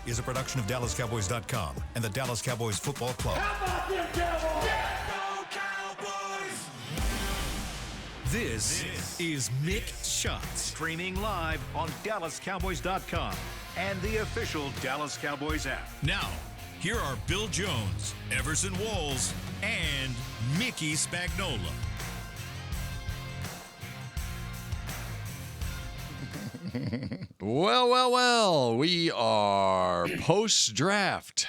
is a production of DallasCowboys.com and the Dallas Cowboys Football Club. How about them Cowboys? Yeah, go Cowboys! This is Mick Shots. Streaming live on DallasCowboys.com and the official Dallas Cowboys app. Now, here are Bill Jones, Everson Walls, and Mickey Spagnola. Well, we are post-draft,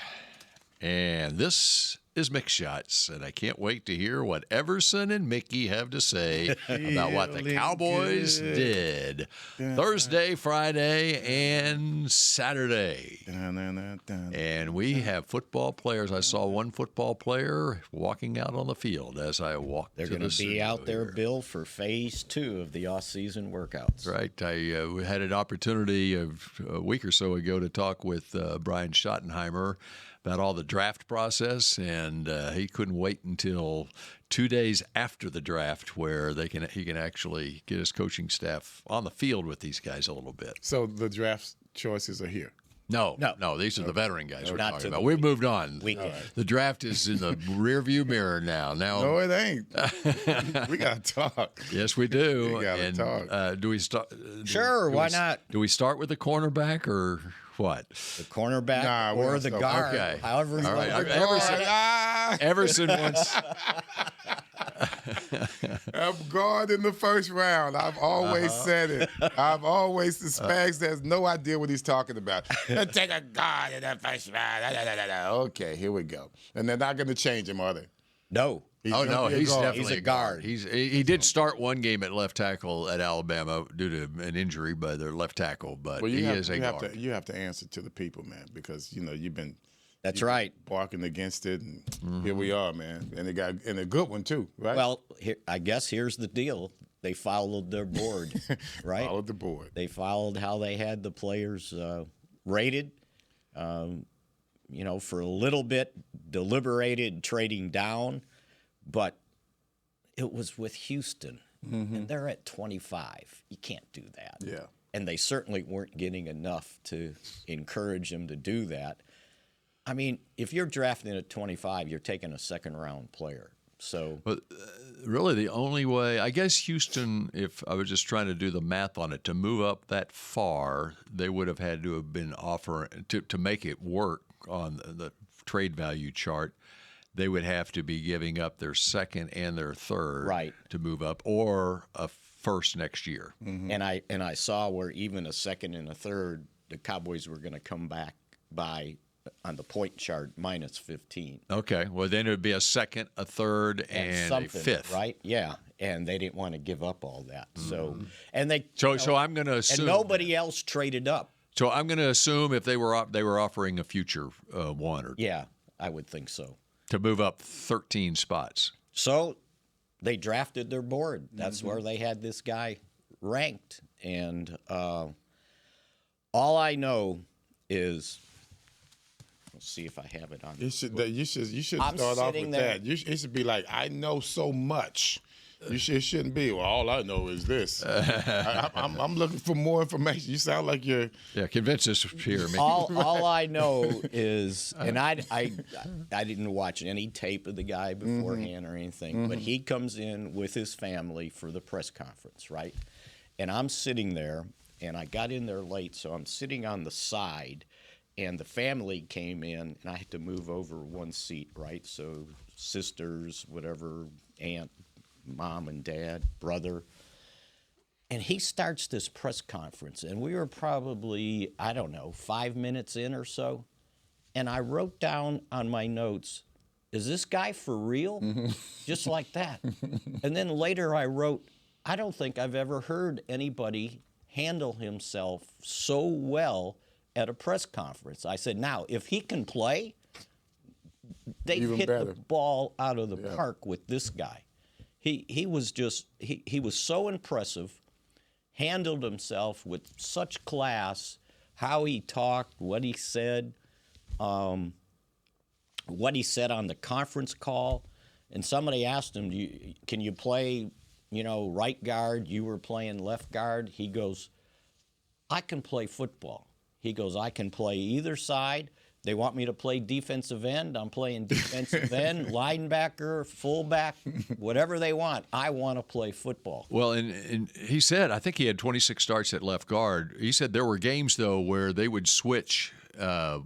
and this is Mick Shots, and I can't wait to hear what Everson and Mickey have to say about what the Cowboys did Thursday, Friday, and Saturday. And we have football players. I saw one football player walking out on the field as I walked. They're going to be out there, Bill, for phase 2 of the off-season workouts. Right. I had an opportunity a week or so ago to talk with Brian Schottenheimer about all the draft process, and he couldn't wait until 2 days after the draft where he can actually get his coaching staff on the field with these guys a little bit. So the draft choices are here. No. These are the veteran guys we're Not talking to about. We've moved on. Weekend. The draft is in the rearview mirror now. No, it ain't. We got to talk. Yes, we do. We gotta talk. Do we start? Sure, why not? Do we start with the cornerback or what? The cornerback we're or gonna the start- guard. Okay. However you All want right. to Everson wants. I'm guard in the first round. I've always said it. I've always, the Spags has no idea what he's talking about. Take a guard in the first round. Okay, here we go. And they're not going to change him, are they? No. He's Oh, gonna no, be a he's guard. definitely He's a guard. He did start one game at left tackle at Alabama due to an injury by their left tackle, but Well, he is a guard. you have to answer to the people, man, because, you've been That's right. barking against it, and here we are, man. And a good one, too, right? Well, I guess here's the deal. They followed their board, right? Followed the board. They followed how they had the players rated. For a little bit, deliberated trading down, but it was with Houston, and they're at 25. You can't do that. Yeah. And they certainly weren't getting enough to encourage them to do that. I mean, if you're drafting at 25, you're taking a second-round player. So, But really the only way, I guess Houston, if I was just trying to do the math on it, to move up that far, they would have had to have been offering, to make it work on the trade value chart, they would have to be giving up their second and their third Right. to move up, or a first next year. and I saw where even a second and a third, the Cowboys were going to come back by on the point chart minus 15. Okay, well then it would be a second, a third, and a something, fifth. right? Yeah, and they didn't want to give up all that. So, and they So I'm going to assume. and nobody else traded up. So I'm going to assume if they were offering a future one or Yeah, I would think so. to move up 13 spots. So they drafted their board. That's where they had this guy ranked. And all I know is, let's see if I have it on. You should I'm start off sitting with there. that. It should be like, I know so much. It shouldn't be, well, all I know is this. I'm looking for more information. You sound like you're. Yeah, convince us here. Mickey. All I know is, and I didn't watch any tape of the guy beforehand or anything, but he comes in with his family for the press conference, right? And I'm sitting there, and I got in there late, so I'm sitting on the side, and the family came in, and I had to move over one seat, right? So sisters, whatever, aunt, mom and dad, brother. And he starts this press conference, and we were probably, 5 minutes in or so. And I wrote down on my notes, is this guy for real? Just like that. And then later I wrote, I don't think I've ever heard anybody handle himself so well at a press conference. I said, now, if he can play, they've Even hit better. the ball out of the park with this guy. He was so impressive, handled himself with such class, how he talked, what he said on the conference call. And somebody asked him, can you play, right guard? You were playing left guard. He goes, I can play football. He goes, I can play either side. They want me to play defensive end. I'm playing defensive end, linebacker, fullback, whatever they want. I want to play football. Well, and he said, I think he had 26 starts at left guard. He said there were games, though, where they would switch,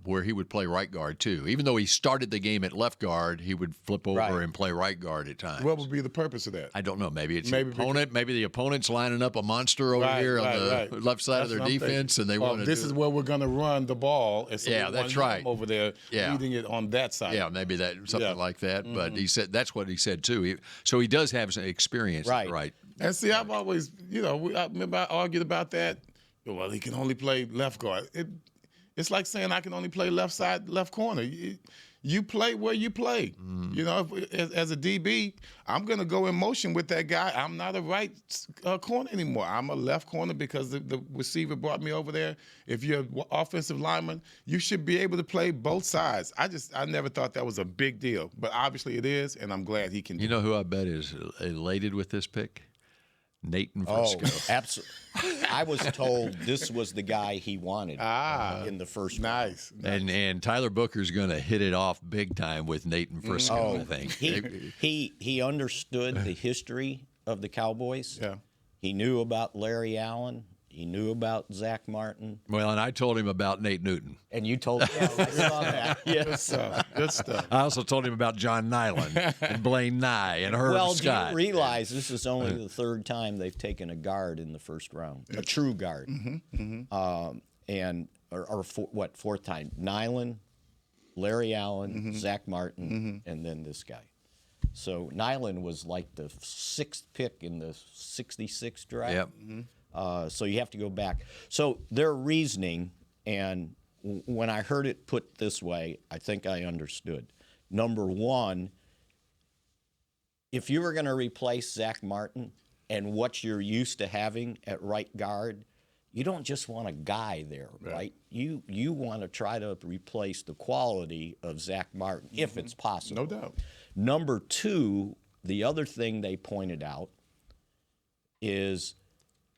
where he would play right guard, too. Even though he started the game at left guard, he would flip over and play right guard at times. What would be the purpose of that? I don't know. Maybe it's the opponent. Maybe the opponent's lining up a monster over here on the left side of their defense, and they want to. This is where we're going to run the ball. And so that's right. Over there, leading it on that side. Yeah, maybe something like that. But he said that's what he said too. So he does have some experience, right? And see, I've always, I remember I argued about that. Well, he can only play left guard. It's like saying I can only play left side, left corner. You play where you play. As a DB, I'm going to go in motion with that guy. I'm not a right corner anymore. I'm a left corner because the receiver brought me over there. If you're an offensive lineman, you should be able to play both sides. I never thought that was a big deal, but obviously it is, and I'm glad he can. You know who I bet is elated with this pick? Nathan Frisco. Oh, absolutely. I was told this was the guy he wanted in the first round. Nice. And Tyler Booker's going to hit it off big time with Nathan Frisco, I think. He understood the history of the Cowboys. Yeah. He knew about Larry Allen. He knew about Zach Martin. Well, and I told him about Nate Newton. And you told him. I saw that. Yes. Good stuff. I also told him about John Nyland and Blaine Nye and Herb Scott. Do you realize this is only the third time they've taken a guard in the first round, a true guard. Fourth time? Nyland, Larry Allen, Zach Martin, and then this guy. So Nyland was like the 6th pick in the 66 draft. Yep. So you have to go back. So their reasoning, and when I heard it put this way, I think I understood. Number one, if you were going to replace Zach Martin and what you're used to having at right guard, you don't just want a guy there, right? You want to try to replace the quality of Zach Martin, if it's possible. No doubt. Number two, the other thing they pointed out is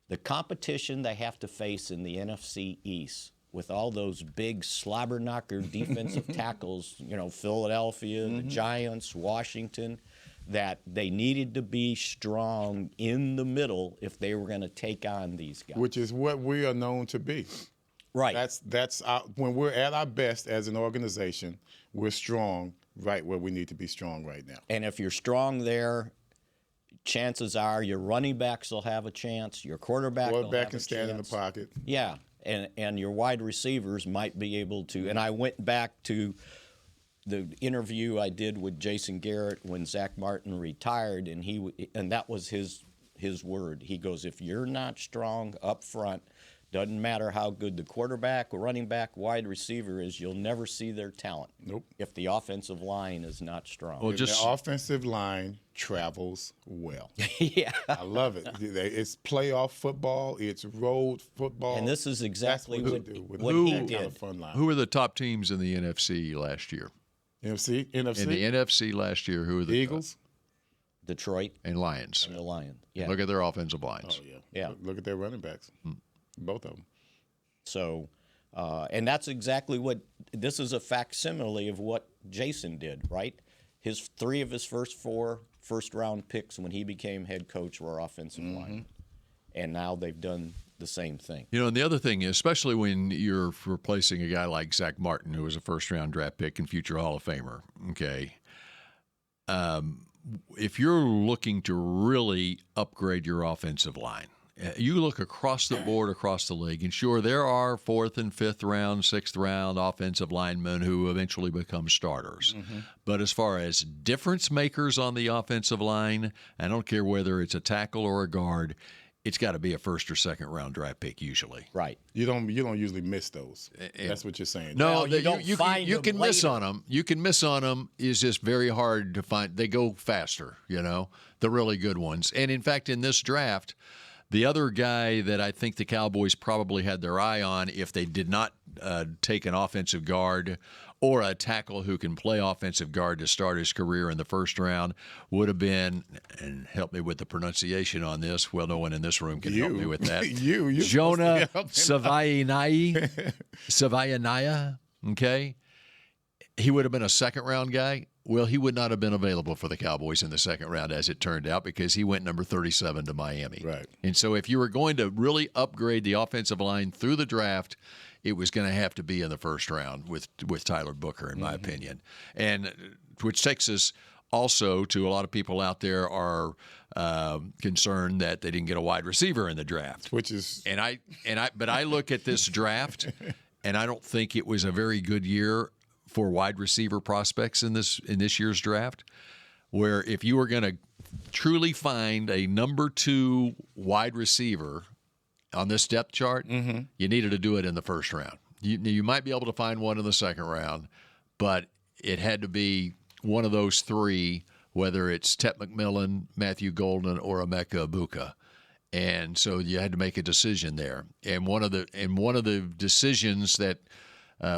the competition they have to face in the NFC East with all those big slobber knocker defensive tackles, Philadelphia, the Giants, Washington, that they needed to be strong in the middle if they were going to take on these guys. Which is what we are known to be. Right. That's when we're at our best as an organization, we're strong right where we need to be strong right now. And if you're strong there, chances are your running backs will have a chance, your quarterback will have a chance. Can stand in the pocket. Yeah, and your wide receivers might be able to. And I went back to the interview I did with Jason Garrett when Zach Martin retired, and that was his word. He goes, if you're not strong up front, doesn't matter how good the quarterback, running back, wide receiver is, you'll never see their talent. Nope. If the offensive line is not strong. Well, The offensive line travels well. Yeah. I love it. It's playoff football. It's road football. And this is exactly what he he did. Kind of fun line. Who were the top teams in the NFC last year? NFC? In the NFC last year, who were the Eagles? Detroit and Lions? and the Lions. Yeah. Look at their offensive lines. Oh, yeah. Yeah. Look at their running backs. Both of them. So, and that's exactly what this is, a facsimile of what Jason did, right? Three of his first 4 first-round picks when he became head coach were offensive line, and now they've done the same thing. And the other thing is, especially when you're replacing a guy like Zach Martin, who was a first-round draft pick and future Hall of Famer, okay, if you're looking to really upgrade your offensive line, you look across the board, across the league, and sure, there are 4th and 5th round, 6th round offensive linemen who eventually become starters. But as far as difference makers on the offensive line, I don't care whether it's a tackle or a guard, it's got to be a 1st or 2nd round draft pick usually. Right. You don't usually miss those. That's what you're saying. No, Well, you can miss on them. You can miss on them. It's just very hard to find. They go faster, the really good ones. And in fact, in this draft, The other guy that I think the Cowboys probably had their eye on if they did not take an offensive guard or a tackle who can play offensive guard to start his career in the first round would have been, and help me with the pronunciation on this. Well, no one in this room can help me with that. you Jonah Savayanaya, okay? He would have been a second-round guy. Well, he would not have been available for the Cowboys in the second round, as it turned out, because he went number 37 to Miami. Right. And so if you were going to really upgrade the offensive line through the draft, it was going to have to be in the first round with Tyler Booker, in my opinion. And which takes us also to a lot of people out there are concerned that they didn't get a wide receiver in the draft. Which is But I look at this draft, and I don't think it was a very good year for wide receiver prospects in this year's draft, where if you were going to truly find a number 2 wide receiver on this depth chart, you needed to do it in the first round. You might be able to find one in the second round, but it had to be one of those 3, whether it's Tet McMillan, Matthew Golden, or Emeka Egbuka. And so you had to make a decision there. And one of the decisions that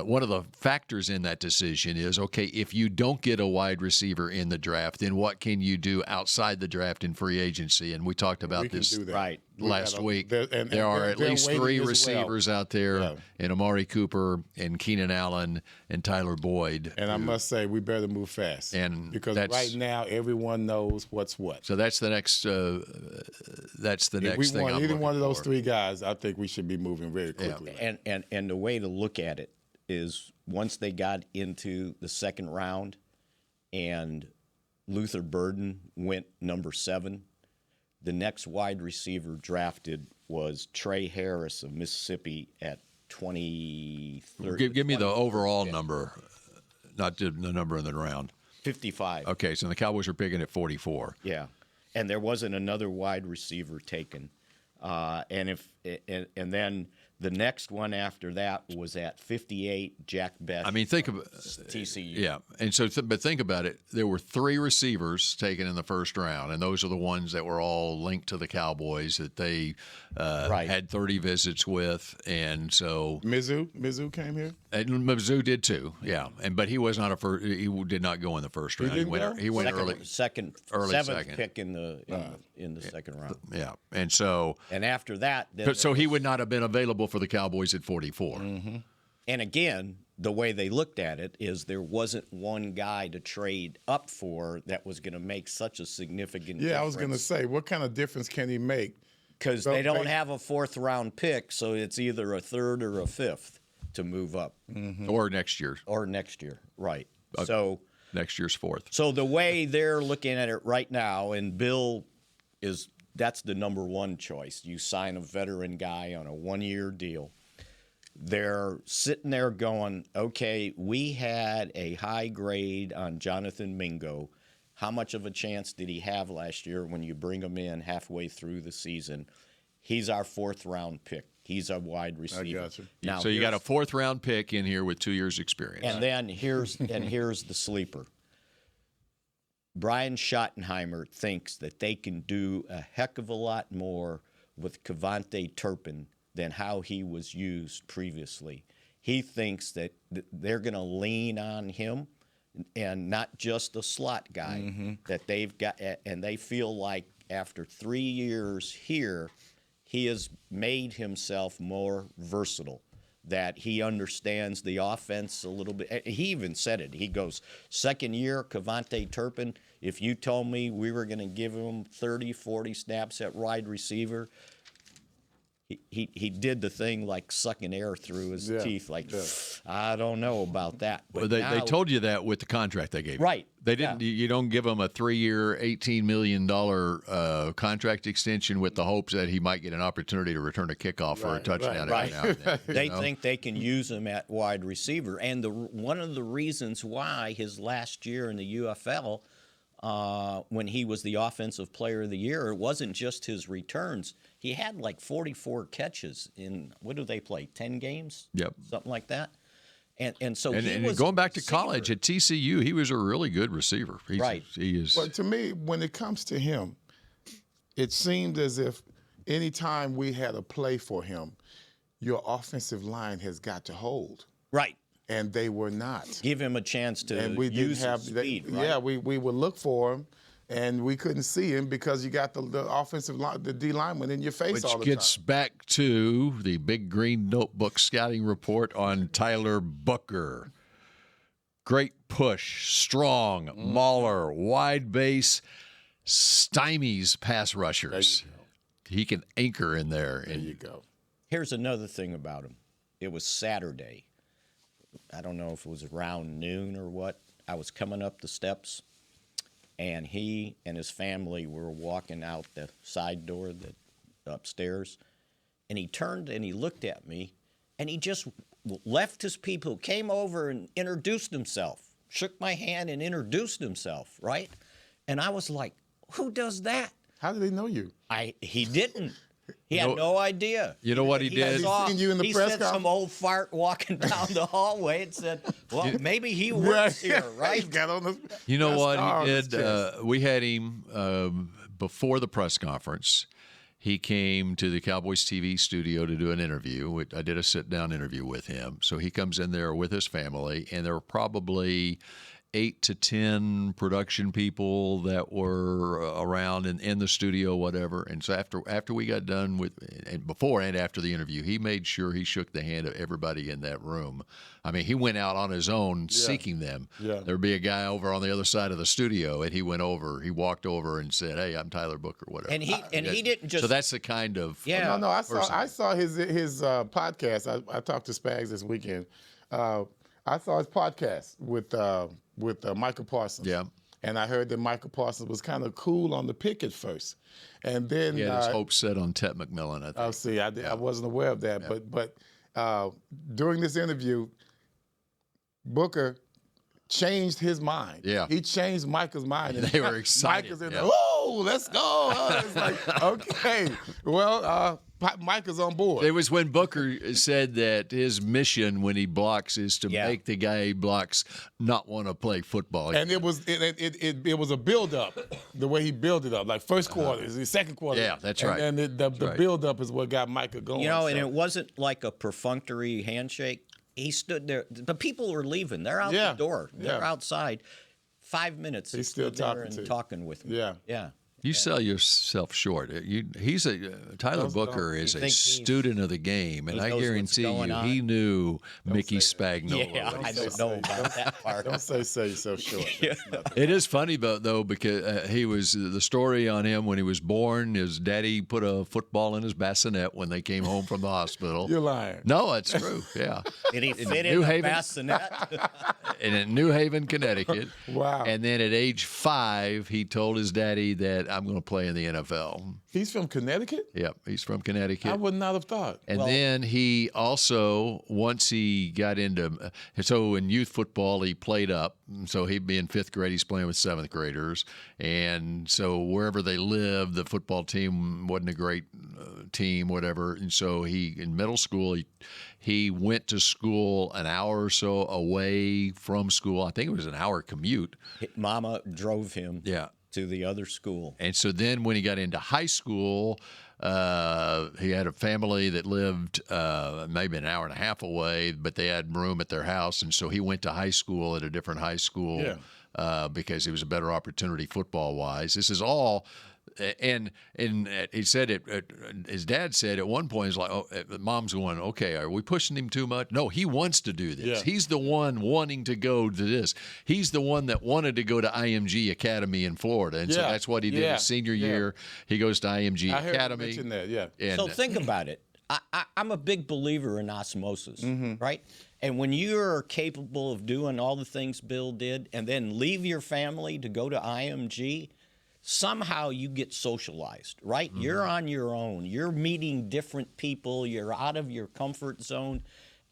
one of the factors in that decision is, okay, if you don't get a wide receiver in the draft, then what can you do outside the draft in free agency? And we talked about this right last week. And there are at least 3 as receivers out there, Yeah. and Amari Cooper and Keenan Allen and Tyler Boyd. And I must say, we better move fast. And because that's- right now, everyone knows what's what. So that's the next. That's the If next we thing. want I'm either looking one of those for. 3 guys, I think we should be moving very quickly. And the way to look at it is once they got into the second round and Luther Burden went number 7, the next wide receiver drafted was Trey Harris of Mississippi at 23rd. Give me the overall number, not the number in the round. 55. Okay, so the Cowboys are picking at 44. Yeah, and there wasn't another wide receiver taken, and then the next one after that was at 58. Jack Beth. I mean, think about TCU. Yeah, and so but think about it. There were 3 receivers taken in the first round, and those are the ones that were all linked to the Cowboys that they had 30 visits with, and so Mizzou came here. And Mizzou did too. Yeah, but he was not a first. He did not go in the first round. didn't go? He went early. Early 7th second pick in the second round. Yeah, and so And after that, then so he would not have been available for the Cowboys at 44. and again, the way they looked at it is there wasn't one guy to trade up for that was going to make such a significant difference. Yeah, I was going to say, what kind of difference can he make? Because they don't have a 4th round pick, so it's either a 3rd or a 5th to move up. Or next year. Or next year, right. So Next year's 4th. So the way they're looking at it right now, and Bill that's the number 1 choice. You sign a veteran guy on a 1-year deal. They're sitting there going, okay, we had a high grade on Jonathan Mingo. How much of a chance did he have last year when you bring him in halfway through the season? He's our 4th round pick. He's a wide receiver. I got you. Now, So you got a 4th round pick in here with 2 years experience. and then here's the sleeper. Brian Schottenheimer thinks that they can do a heck of a lot more with Kevontae Turpin than how he was used previously. He thinks that they're going to lean on him and not just a slot guy that they've got, and they feel like after 3 years here, he has made himself more versatile, that he understands the offense a little bit. He even said it. He goes, second year, Kevontae Turpin, if you told me we were going to give him 30, 40 snaps at wide receiver, he did the thing like sucking air through his teeth, like, I don't know about that. But Well, they told you that with the contract they gave you. Right. They didn't. You don't give him a 3-year, $18 million contract extension with the hopes that he might get an opportunity to return a kickoff or a touchdown every now and then. They think they can use him at wide receiver. And one of the reasons why his last year in the UFL, when he was the offensive player of the year, it wasn't just his returns. He had like 44 catches in, what do they play, 10 games? Yep. Something like that. And so And was going back to receiver. college at TCU, he was a really good receiver. He is. But to me, when it comes to him, it seemed as if anytime we had a play for him, your offensive line has got to hold. Right. And they were not. Give him a chance to And we didn't use have his speed, right? Yeah, we would look for him, and we couldn't see him because you got the offensive line, the D lineman in your face all the Which gets time. back to the Big Green Notebook scouting report on Tyler Booker. Great push, strong, mauler, wide base, stymies pass rushers. He can anchor in there. There you go. Here's another thing about him. It was Saturday. I don't know if it was around noon or what. I was coming up the steps, and he and his family were walking out the side door upstairs, and he turned and he looked at me, and he just left his people, came over and introduced himself, shook my hand and introduced himself, right? And I was like, who does that? How did they know you? He didn't. He had no idea. You know what he did? Seen you in the press said conference? some old fart walking down the hallway and said, well, maybe he works here, right? He got on the, You know got a what star on he his did? chest. We had him before the press conference. He came to the Cowboys TV studio to do an interview. I did a sit-down interview with him. So he comes in there with his family, and there were probably 8 to 10 production people that were around in the studio, whatever. And so after we got done with, and before and after the interview, he made sure he shook the hand of everybody in that room. I mean, he went out on his own seeking them. Yeah. There'd be a guy over on the other side of the studio, and he walked over and said, "Hey, I'm Tyler Booker," whatever. And he didn't just. So that's the kind of No, I saw his podcast. I talked to Spags this weekend. I saw his podcast with Michael Parsons. Yeah. And I heard that Michael Parsons was kind of cool on the pick at first, and then he had his hopes set on Ted McMillan. I think. Oh, see, I wasn't aware of that, but during this interview, Booker changed his mind. Yeah. He changed Michael's mind. And They were excited. Mike is in there, oh, let's go. Oh, it's like, okay, well, Mike is on board. It was when Booker said that his mission when he blocks is to make the guy he blocks not want to play football. And it was a build-up, the way he built it up, like first quarter, the second quarter. Yeah, that's right. And the build-up is what got Micah going. And it wasn't like a perfunctory handshake. He stood there. The people were leaving. They're out the door. They're outside. 5 minutes. He's still talking with me. Yeah. Yeah. You sell yourself short. Tyler Booker is a student of the game, and I guarantee you he knew Mickey Spagnuolo. Yeah, I don't know about that part. Don't sell yourself short. It is funny, though, because he was the story on him when he was born. His daddy put a football in his bassinet when they came home from the hospital. You're lying. No, it's true. Yeah. Did he fit in a bassinet? And in New Haven, Connecticut. Wow. And then at age 5, he told his daddy that I'm going to play in the NFL. He's from Connecticut? Yep, he's from Connecticut. I would not have thought. And then he also, once he got into, so in youth football, he played up. So he'd be in 5th grade, he's playing with 7th graders. And so wherever they lived, the football team wasn't a great team, whatever. And so in middle school, he went to school an hour or so away from school. I think it was an hour commute. Mama drove him. Yeah. To the other school. And so then when he got into high school, he had a family that lived maybe an hour and a half away, but they had room at their house. And so he went to high school at a different high school because it was a better opportunity football-wise. This is all... And he said it. His dad said at one point, "He's like, oh, Mom's going, okay, are we pushing him too much? No, he wants to do this. Yeah. He's the one wanting to go to this. He's the one that wanted to go to IMG Academy in Florida, and so that's what he did his senior year. He goes to IMG I heard Academy. you mention that, yeah. And, So think about it. I'm a big believer in osmosis, right? And when you're capable of doing all the things Bill did and then leave your family to go to IMG, somehow you get socialized, right? You're on your own. You're meeting different people. You're out of your comfort zone.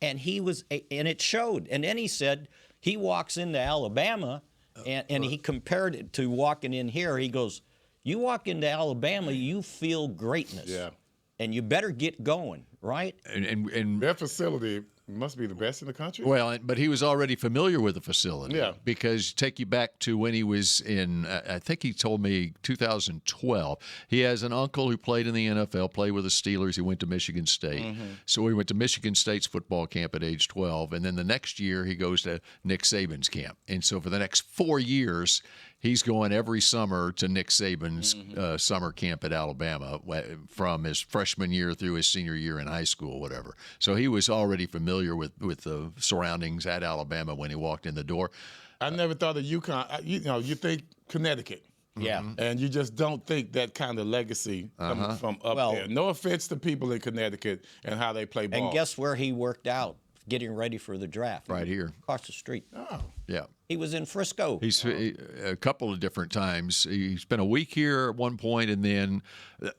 And it showed. And then he said he walks into Alabama, and he compared it to walking in here. He goes, you walk into Alabama, you feel greatness. Yeah. And you better get going, right? and Their facility Must be the best in the country. Well, but he was already familiar with the facility. Yeah. Because take you back to when he was in, I think he told me 2012. He has an uncle who played in the NFL, played with the Steelers. He went to Michigan State. So he went to Michigan State's football camp at age 12. And then the next year he goes to Nick Saban's camp. And so for the next 4 years, he's going every summer to Nick Saban's summer camp at Alabama from his freshman year through his senior year in high school, whatever. So he was already familiar with the surroundings at Alabama when he walked in the door. I never thought of UConn. You think Connecticut. Yeah. And you just don't think that kind of legacy coming from up there. No offense to people in Connecticut and how they play ball. And guess where he worked out getting ready for the draft? Right here. Across the street. Oh. Yeah. He was in Frisco. He's a couple of different times. He spent a week here at one point, and then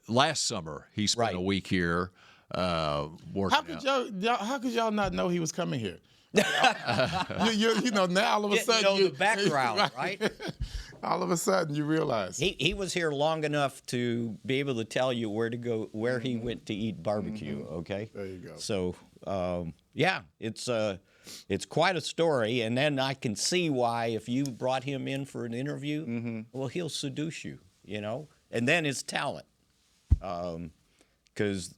last summer he spent a week here working out. How could y'all not know he was coming here? Now all of a sudden the background, right? All of a sudden you realize he was here long enough to be able to tell you where to go, where he went to eat barbecue. Okay, there you go. So it's quite a story, and then I can see why if you brought him in for an interview, well, he'll seduce you, and then his talent, because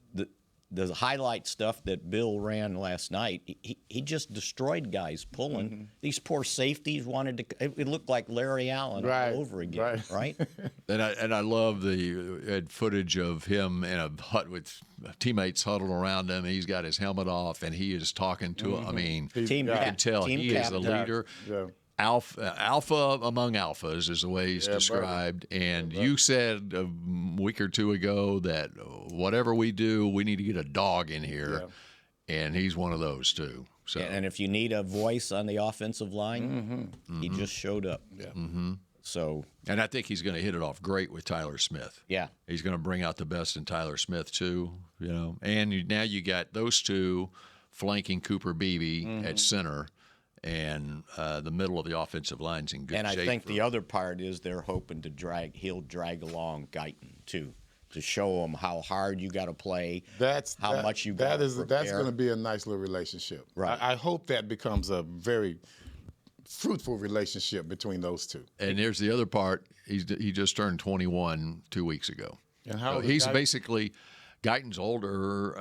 the highlight stuff that Bill ran last night, he just destroyed guys pulling. These poor safeties wanted to. It looked like Larry Allen all over again, right? And I love the footage of him in a hut with teammates huddled around him. He's got his helmet off and he is talking to him. I mean, you can tell he is the leader. Yeah. Alpha among alphas is the way he's described. Brother. And you said a week or two ago that whatever we do, we need to get a dog in here, and he's one of those too. So, and if you need a voice on the offensive line, he just showed up. Yeah. So, and I think he's going to hit it off great with Tyler Smith. Yeah, he's going to bring out the best in Tyler Smith too. And now you got those two flanking Cooper Beebe at center. And the middle of the offensive line's in good shape. And I think the other part is they're hoping he'll drag along Guyton too, to show him how hard you got to play, how much you got to prepare. That's going to be a nice little relationship. Right. I hope that becomes a very fruitful relationship between those two. And there's the other part. He just turned 21 2 weeks ago. And how he's basically. Guyton's older.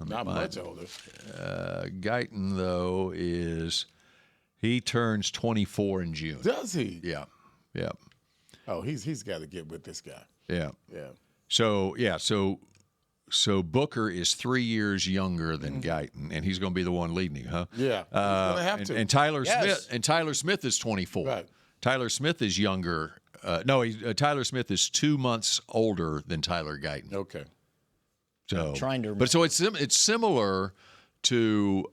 Not much older. Guyton, though, he turns 24 in June. Does he? Yeah. Oh, he's got to get with this guy. Yeah. So Booker is 3 years younger than Guyton, and he's going to be the one leading, huh? Yeah. He's going to have to. And Tyler Smith is 24. Right. Tyler Smith is younger. Tyler Smith is 2 months older than Tyler Guyton. Okay. So, I'm trying to remember. But so it's similar to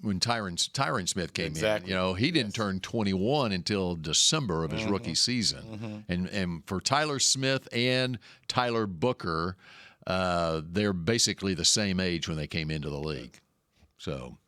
when Tyron Smith came in. He didn't turn 21 until December of his rookie season. And for Tyler Smith and Tyler Booker, they're basically the same age when they came into the league. So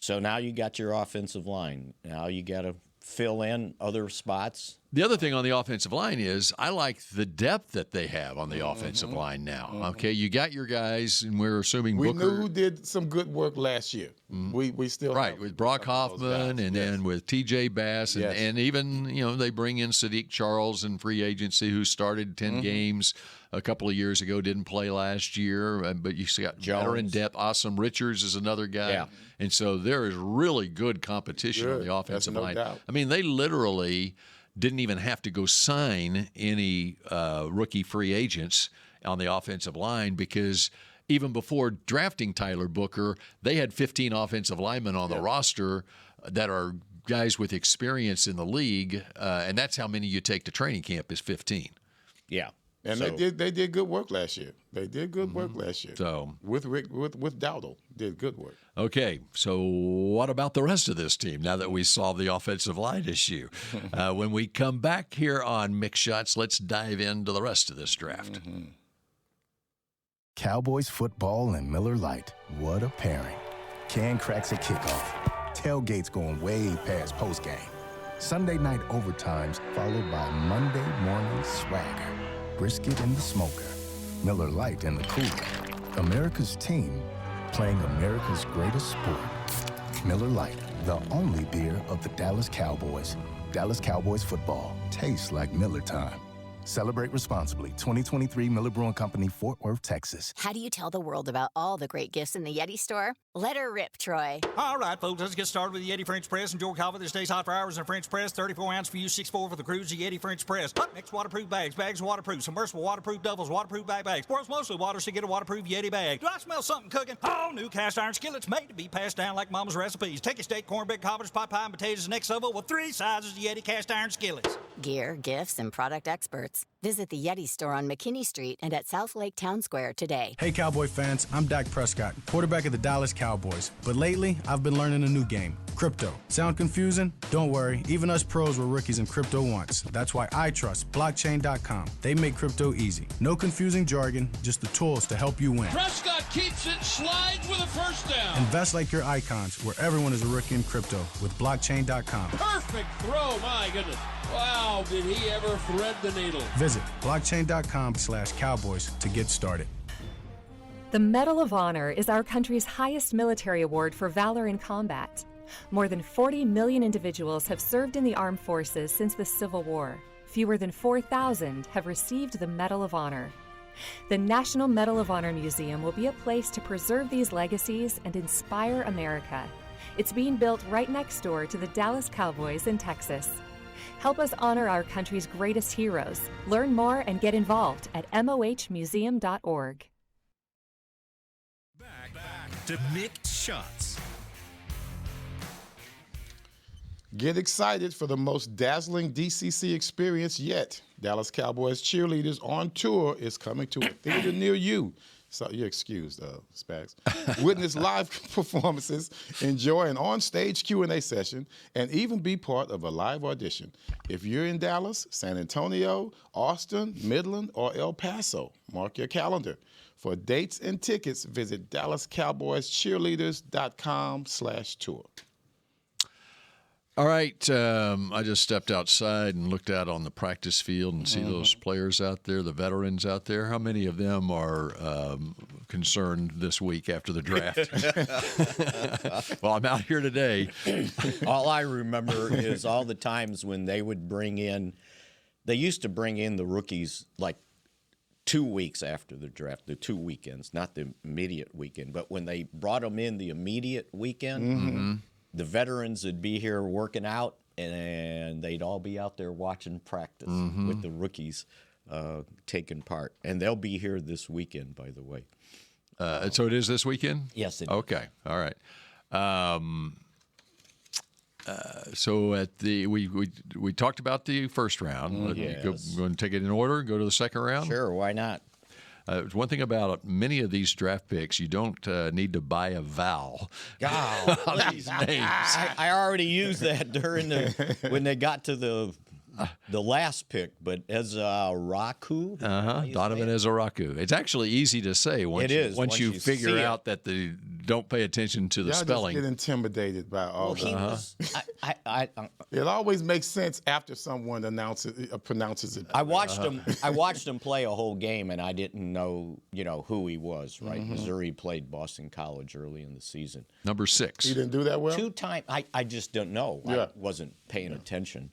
now you got your offensive line. Now you got to fill in other spots. The other thing on the offensive line is I like the depth that they have on the offensive line now. Okay, you got your guys, and we're assuming we Booker. knew who did some good work last year. We still have with Brock Hoffman and then with T.J. Bass and even they bring in Sadiq Charles in free agency who started 10 games a couple of years ago, didn't play last year, but you got veteran depth. Awesome Richards is another guy, and so there is really good competition on the offensive line. Doubt. I mean, they literally didn't even have to go sign any rookie free agents on the offensive line because even before drafting Tyler Booker, they had 15 offensive linemen on the roster that are guys with experience in the league, and that's how many you take to training camp is 15. Yeah. And they did good work last year. They did good work last year. So with Dowdle, did good work. Okay, so what about the rest of this team now that we solved the offensive line issue? When we come back here on Mick Shots, let's dive into the rest of this draft. Cowboys football and Miller Lite. What a pairing. Can cracks at kickoff. Tailgates going way past postgame. Sunday night overtimes followed by Monday morning swagger. Brisket in the smoker, Miller Lite in the cooler. America's team playing America's greatest sport. Miller Lite, the only beer of the Dallas Cowboys. Dallas Cowboys football tastes like Miller time. Celebrate responsibly. 2023 Miller Brewing Company, Fort Worth, Texas. How do you tell the world about all the great gifts in the Yeti store? Let her rip, Troy. All right, folks, let's get started with the Yeti French Press. Enjoy coffee that stays hot for hours in a French press. 34 ounce for you, 6'4" for the cruise. The Yeti French Press. Hot mix waterproof bags. Bags waterproof. Submersible waterproof doubles. Waterproof bags. World's mostly water, so get a waterproof Yeti bag. Do I smell something cooking? Oh, new cast iron skillets made to be passed down like Mama's recipes. Take a steak, cornbread, cobbers, pot pie, and potatoes, and next level with 3 sizes of Yeti cast iron skillets. Gear, gifts, and product experts. Visit the Yeti store on McKinney Street and at South Lake Town Square today. Hey, Cowboy fans, I'm Dak Prescott, quarterback of the Dallas Cowboys. But lately, I've been learning a new game, crypto. Sound confusing? Don't worry, even us pros were rookies in crypto once. That's why I trust blockchain.com. They make crypto easy. No confusing jargon, just the tools to help you win. Prescott keeps it, slides with a first down. Invest like your icons, where everyone is a rookie in crypto with blockchain.com. Perfect throw, my goodness. Wow, did he ever thread the needle. Visit blockchain.com/cowboys to get started. The Medal of Honor is our country's highest military award for valor in combat. More than 40 million individuals have served in the armed forces since the Civil War. Fewer than 4,000 have received the Medal of Honor. The National Medal of Honor Museum will be a place to preserve these legacies and inspire America. It's being built right next door to the Dallas Cowboys in Texas. Help us honor our country's greatest heroes. Learn more and get involved at mohmuseum.org. Back to Mick Shots. Get excited for the most dazzling DCC experience yet. Dallas Cowboys cheerleaders on tour is coming to a theater near you. So you're excused, Spags. Witness live performances, enjoy an on-stage Q&A session, and even be part of a live audition. If you're in Dallas, San Antonio, Austin, Midland, or El Paso, mark your calendar. For dates and tickets, visit DallasCowboysCheerleaders.com/tour. All right, I just stepped outside and looked out on the practice field and see those players out there, the veterans out there. How many of them are concerned this week after the draft? Well, I'm out here today. All I remember is all the times when they would bring in – they used to bring in the rookies like 2 weeks after the draft, the 2 weekends, not the immediate weekend. But when they brought them in the immediate weekend the veterans would be here working out, and they'd all be out there watching practice with the rookies taking part. And they'll be here this weekend, by the way. So it is this weekend? Yes, it is. Okay, all right. So at the we talked about the first round. Yes. Go and take it in order. Go to the second round. Sure, why not? One thing about many of these draft picks, you don't need to buy a vowel. God, these names. I already used that during when they got to the last pick, but Ezeiruaku. Donovan Ezeiruaku. It's actually easy to say once you figure out that they don't pay attention to the spelling. Just get intimidated by all that. It always makes sense after someone pronounces it. I watched him play a whole game, and I didn't know who he was. Right, Missouri played Boston College early in the season. Number 6. He didn't do that well. 2 times. I just don't know. Yeah. I wasn't paying attention.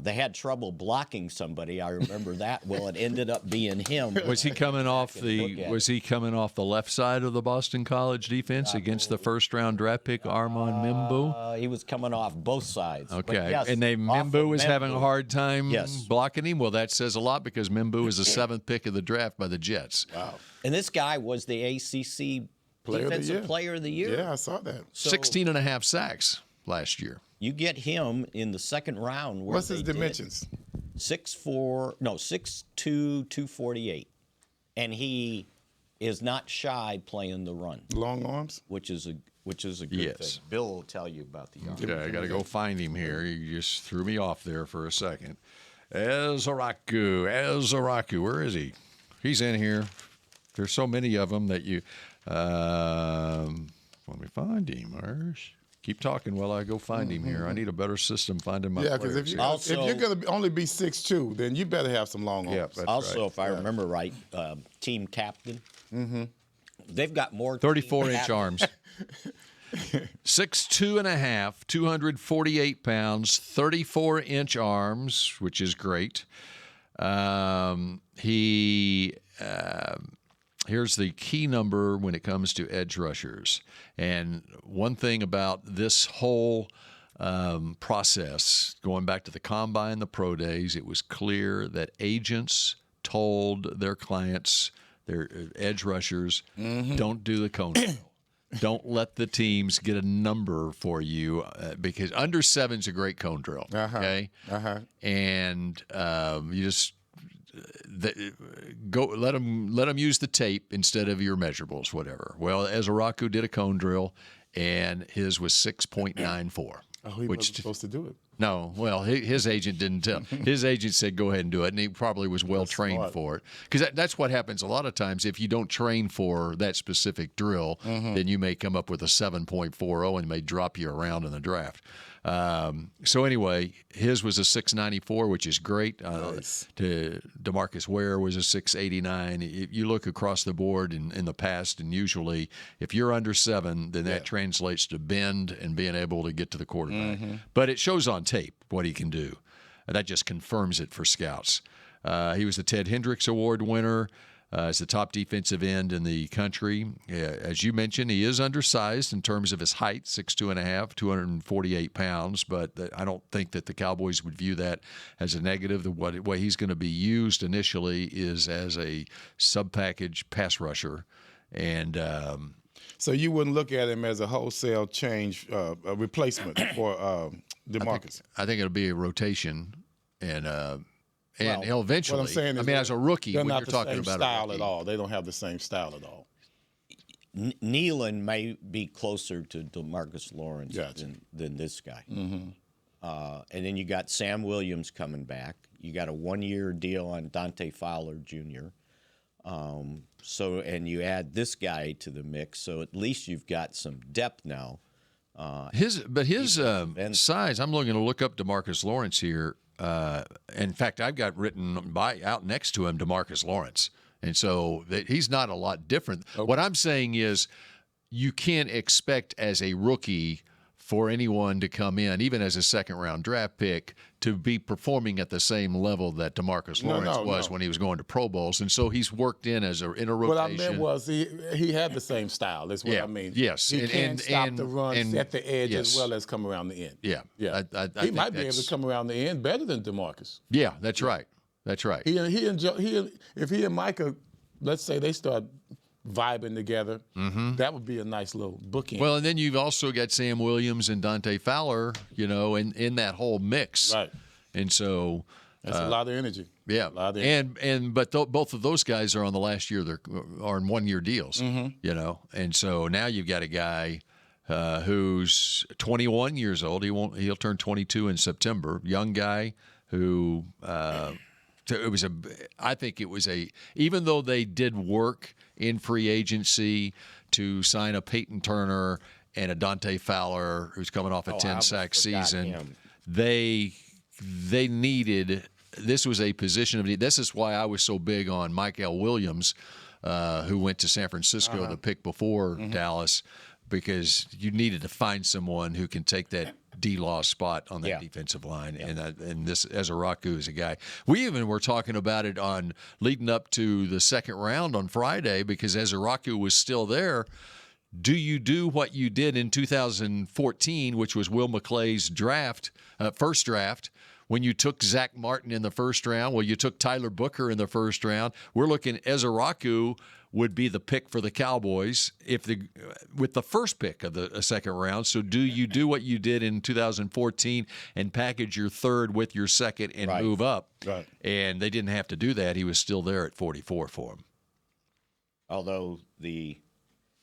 They had trouble blocking somebody. I remember that. Well, it ended up being him. Was he coming off the left side of the Boston College defense against the first-round draft pick Armand Mimbu? He was coming off both sides. Okay, yes, and Mimbu was having a hard time blocking him. Well, that says a lot because Mimbu was the 7th pick of the draft by the Jets. Wow! And this guy was the ACC Defensive Player of the Year. Yeah, I saw that. 16.5 sacks last year. You get him in the second round. What's his dimensions? 6'2", 248. And he is not shy playing the run. Long arms? Which is a good thing. Bill will tell you about the arms. Okay, I got to go find him here. You just threw me off there for a second. Ezeiruaku. Where is he? He's in here. There's so many of them that you let me find him. Keep talking while I go find him here. I need a better system finding my players. Because if you're going to only be 6'2", then you better have some long arms. Also, if I remember right, team captain They've got more 34-inch arms. 6'2.5", 248 pounds, 34-inch arms, which is great. Here's the key number when it comes to edge rushers. And one thing about this whole process, going back to the combine, the pro days, it was clear that agents told their clients, their edge rushers, don't do the cone drill. Don't let the teams get a number for you because under 7's a great cone drill. Okay, and you just go let them use the tape instead of your measurables, whatever. Well, Ezeiruaku did a cone drill, and his was 6.94. Oh, he wasn't supposed to do it. No, well, his agent didn't tell. His agent said, go ahead and do it, and he probably was well trained for it. Because that's what happens a lot of times. If you don't train for that specific drill, then you may come up with a 7.40 and may drop you around in the draft. So anyway, his was a 6.94, which is great. Nice. DeMarcus Ware was a 6.89. You look across the board in the past, and usually if you're under 7, then that translates to bend and being able to get to the quarterback. But it shows on tape what he can do. That just confirms it for scouts. He was the Ted Hendricks Award winner. As the top defensive end in the country. As you mentioned, he is undersized in terms of his height, 6'2.5", 248 pounds, but I don't think that the Cowboys would view that as a negative. The way he's going to be used initially is as a sub-package pass rusher. And so you wouldn't look at him as a wholesale change, a replacement for DeMarcus? I think it'll be a rotation, and he'll eventually. What I'm saying is, as a rookie, they're when not you're the talking same about style a rookie. at all. They don't have the same style at all. Nealon may be closer to DeMarcus Lawrence than this guy. And then you got Sam Williams coming back. You got a 1-year deal on Dante Fowler Jr. And you add this guy to the mix, so at least you've got some depth now. His size. I'm looking to look up DeMarcus Lawrence here. In fact, I've got written out next to him DeMarcus Lawrence, and so he's not a lot different. Okay. What I'm saying is, you can't expect as a rookie for anyone to come in, even as a second-round draft pick, to be performing at the same level that DeMarcus Lawrence was when he was going to Pro Bowls, and so he's worked in a rotation. What I meant was he had the same style. That's what I mean. Yes, he can stop the run, set the edge as well as come around the end. Yeah. He might be able to come around the end better than DeMarcus. Yeah, that's right. That's right. If he and Micah, let's say they start vibing together, that would be a nice little bookend. Well, and then you've also got Sam Williams and Dante Fowler, in that whole mix. Right. And so that's a lot of energy. Yeah. But both of those guys are on the last year. They're on 1-year deals. And so now you've got a guy who's 21 years old. He'll turn 22 in September. Young guy who even though they did work in free agency to sign a Peyton Turner and a Dante Fowler who's coming off a 10-sack season, they needed. This was a position of need. This is why I was so big on Michael Williams, who went to San Francisco, the pick before Dallas, because you needed to find someone who can take that D-Law spot on that defensive line, and this Ezeiruaku is a guy. We even were talking about it on leading up to the second round on Friday because Ezeiruaku was still there. Do you do what you did in 2014, which was Will McClay's first draft, when you took Zach Martin in the first round? Well, you took Tyler Booker in the first round. We're looking Ezeiruaku would be the pick for the Cowboys with the first pick of the second round. So do you do what you did in 2014 and package your third with your second and move up? Right. And they didn't have to do that. He was still there at 44 for him. Although the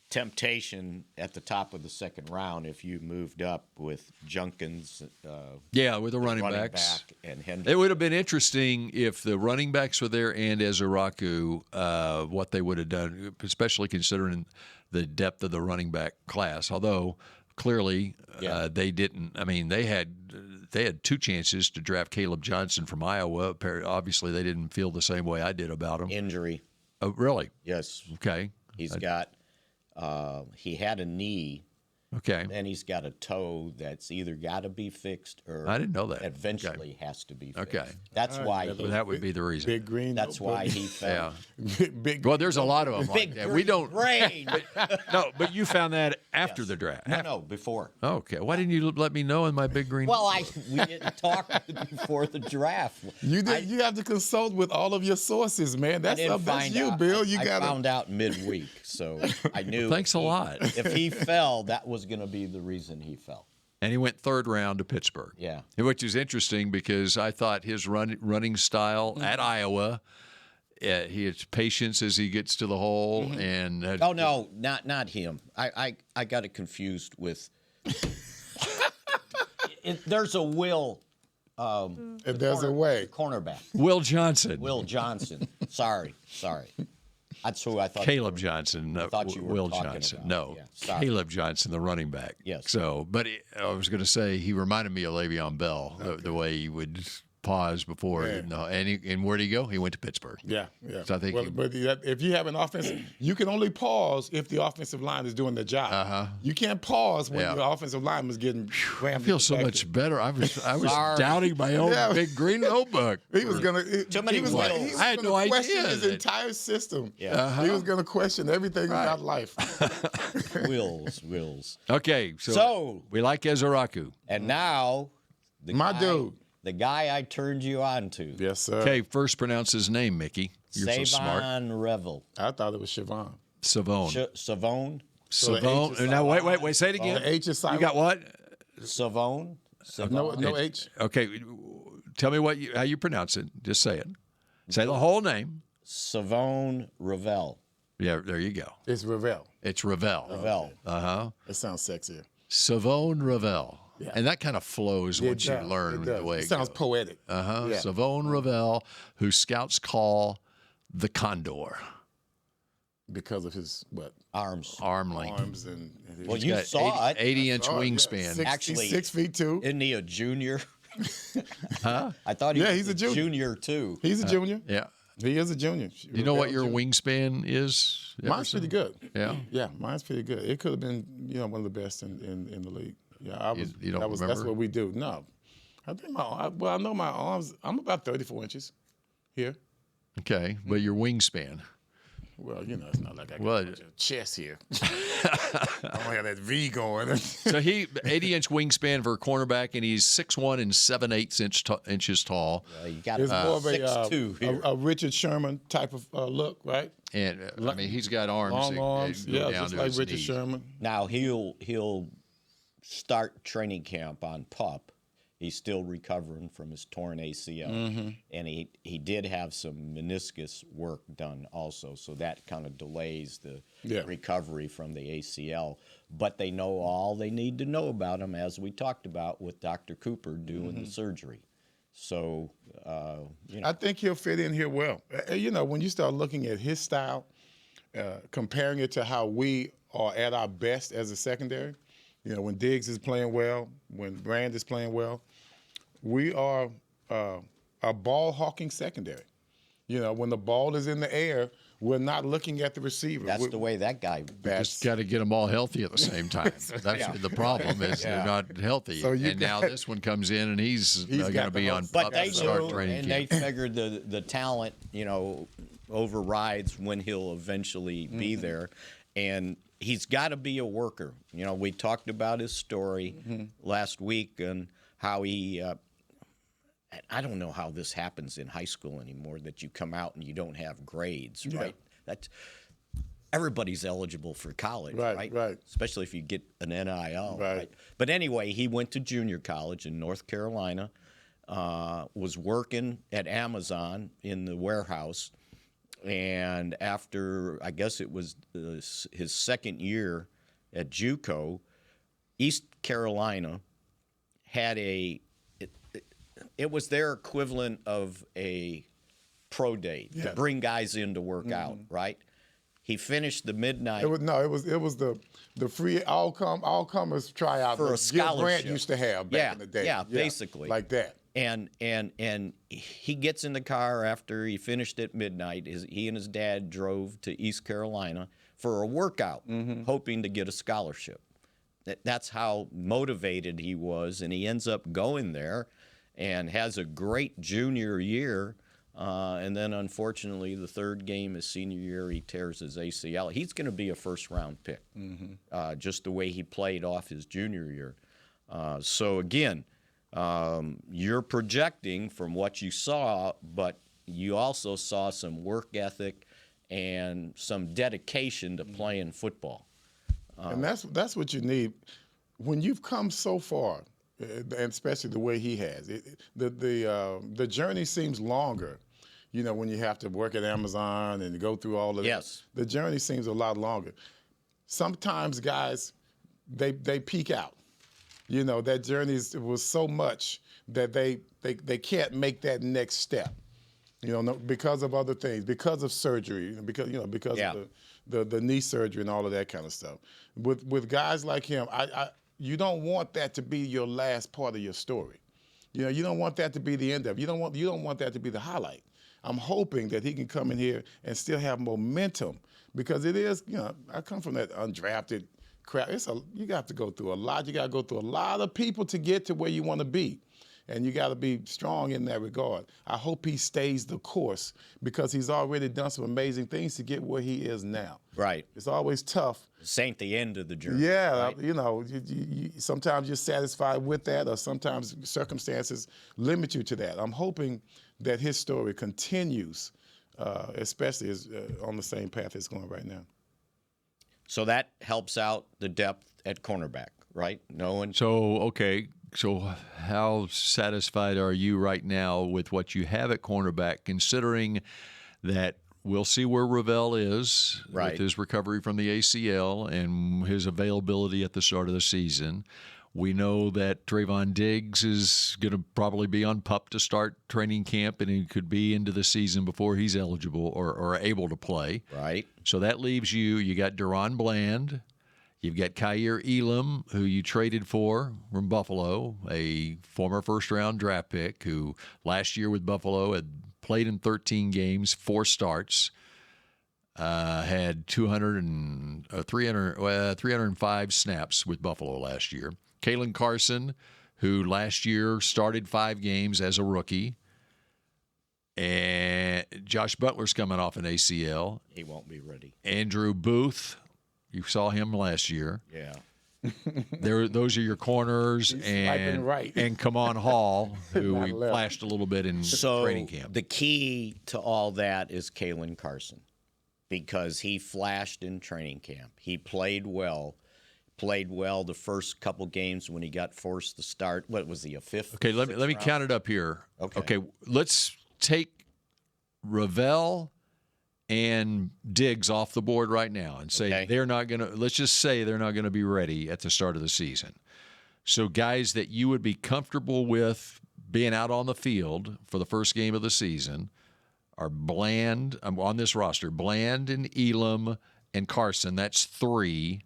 temptation at the top of the second round, if you moved up with Junkins, with the running backs, back and Hendricks. It would have been interesting if the running backs were there and Ezeiruaku, what they would have done, especially considering the depth of the running back class. Although clearly they didn't. I mean, they had 2 chances to draft Caleb Johnson from Iowa. Obviously, they didn't feel the same way I did about him. Injury. Oh, really? Yes. Okay. He's got He had a knee. Okay. Then he's got a toe that's either got to be fixed or I didn't know that. Eventually has to be fixed. Okay. That's why that would be the reason. Big green. That's why he fell. Big. Well, there's a lot of them like that. We don't. Brain. No, but you found that after the draft. No, before. Okay. Why didn't you let me know in my big green? Well, we didn't talk before the draft. You did. You have to consult with all of your sources, man. That's you, Bill. You got. I found out midweek, so I knew. Thanks a lot. If he fell, that was going to be the reason he fell. And he went third round to Pittsburgh. Yeah. Which is interesting because I thought his running style at Iowa, he has patience as he gets to the hole. And oh no, not him. I got it confused with. There's a Will. There's a way. Cornerback. Will Johnson. Will Johnson. Sorry. That's who I thought. Caleb Johnson. I thought you were Will talking Johnson. about. No. Yeah, Caleb Johnson, the running back. Yes. So, but I was going to say he reminded me of Le'Veon Bell, the way he would pause before. Yeah. No, and where'd he go? He went to Pittsburgh. Yeah. So I think. But if you have an offense, you can only pause if the offensive line is doing their job. You can't pause when your offensive line is getting. I feel so much better. I was doubting my own big green notebook. He was gonna. I had no idea. Question his entire system. Yeah. He was gonna question everything about life. Wills. Okay, so we like Ezeiruaku. And now, dude. The guy I turned you on to. Yes, sir. Okay, first pronounce his name, Mickey. You're so smart. Savone Revel. I thought it was Shavon. Savone. Savone. Now, wait. Say it again. The H is silent. You got what? Savone. No H. Okay, tell me how you pronounce it. Just say it. Say the whole name. Savone Revel. Yeah, there you go. It's Revel. It's Revel. Revel. It sounds sexier. Savone Revel. Yeah. And that kind of flows once you learn the way it sounds goes. poetic. Yeah. Savone Revel, who scouts call the Condor. Because of his, arm length. Arms and well, you saw 80-inch wingspan. Yeah. Actually, 6'2". Isn't he a junior? Huh? I thought he was he's a junior too. He's a junior. Yeah. He is a junior. You know what your wingspan is? Mine's pretty good. Yeah? Yeah, mine's pretty good. It could have been, one of the best in the league. Yeah, I was. You don't remember? That's what we do. No, I think I know my arms. I'm about 34 inches here. Okay, but your wingspan. Well, it's not like I got a chest here. I don't have that V going. So he 80-inch wingspan for a cornerback, and he's 6'1" and 7/8 inches tall. You got it's more of 6'2" a Richard Sherman type of look, right? And I mean, he's got arms. Long arms, down just to like his Richard knees. Sherman. Now he'll start training camp on PUP. He's still recovering from his torn ACL, and he did have some meniscus work done also, so that kind of delays the recovery from the ACL. But they know all they need to know about him, as we talked about with Dr. Cooper doing the surgery. So, I think he'll fit in here well. When you start looking at his style, comparing it to how we are at our best as a secondary, when Diggs is playing well, when Brand is playing well, we are a ball-hawking secondary. When the ball is in the air, we're not looking at the receiver. That's the way that guy. Just got to get them all healthy at the same time. That's the problem is they're not healthy. So now this one comes in and he's going to be on But they start knew, training and camp. they figured the talent, overrides when he'll eventually be there, and he's got to be a worker. We talked about his story last week and how he. I don't know how this happens in high school anymore, that you come out and you don't have grades, right? That's everybody's eligible for college, right? Especially if you get an NIL, right? But anyway, he went to junior college in North Carolina, was working at Amazon in the warehouse, and after, I guess it was his second year at JUCO, East Carolina had it was their equivalent of a pro day to bring guys in to work out, right? He finished the midnight. It was the free all-comers tryout for a that scholarship. Gil Brandt used to have back in the day. Yeah, basically like that. And he gets in the car after he finished at midnight. He and his dad drove to East Carolina for a workout, hoping to get a scholarship. That's how motivated he was, and he ends up going there and has a great junior year. And then, unfortunately, the third game his senior year, he tears his ACL. He's going to be a first-round pick, just the way he played off his junior year. So, again, you're projecting from what you saw, but you also saw some work ethic and some dedication to playing football. And that's what you need. When you've come so far, and especially the way he has, the journey seems longer. You know, when you have to work at Amazon and go through all of that, the journey seems a lot longer. Sometimes guys, they peak out. You know, that journey was so much that they can't make that next step. You know, because of other things, because of surgery, because of the knee surgery and all of that kind of stuff. With guys like him, you don't want that to be your last part of your story. You know, you don't want that to be the end of it. You don't want that to be the highlight. I'm hoping that he can come in here and still have momentum, because it is, you know, I come from that undrafted crowd. You got to go through a lot. You got to go through a lot of people to get to where you want to be. And you got to be strong in that regard. I hope he stays the course, because he's already done some amazing things to get where he is now. Right. It's always tough. This ain't the end of the journey. Yeah, right? You know, sometimes you're satisfied with that, or sometimes circumstances limit you to that. I'm hoping that his story continues, especially on the same path it's going right now. So that helps out the depth at cornerback, right? So how satisfied are you right now with what you have at cornerback, considering that we'll see where Revel is with his recovery from the ACL and his availability at the start of the season? We know that Trayvon Diggs is going to probably be on PUP to start training camp, and he could be into the season before he's eligible or able to play. Right. So that leaves you got Deron Bland. You've got Kaiir Elam, who you traded for from Buffalo, a former first-round draft pick who last year with Buffalo had played in 13 games, 4 starts, had 305 snaps with Buffalo last year. Kalen Carson, who last year started 5 games as a rookie. And Josh Butler's coming off an ACL. He won't be ready. Andrew Booth. You saw him last year. Yeah. Those are your corners, and Kamon Hall, who we flashed a little bit in training camp. The key to all that is Kalen Carson, because he flashed in training camp. He played well the first couple games when he got forced to start. What was he, a fifth? Okay, let me count it up here. Okay, let's take Revel and Diggs off the board right now and say they're not going to, let's just say they're not going to be ready at the start of the season. So guys that you would be comfortable with being out on the field for the first game of the season are Bland, on this roster, Bland and Elam and Carson. That's 3.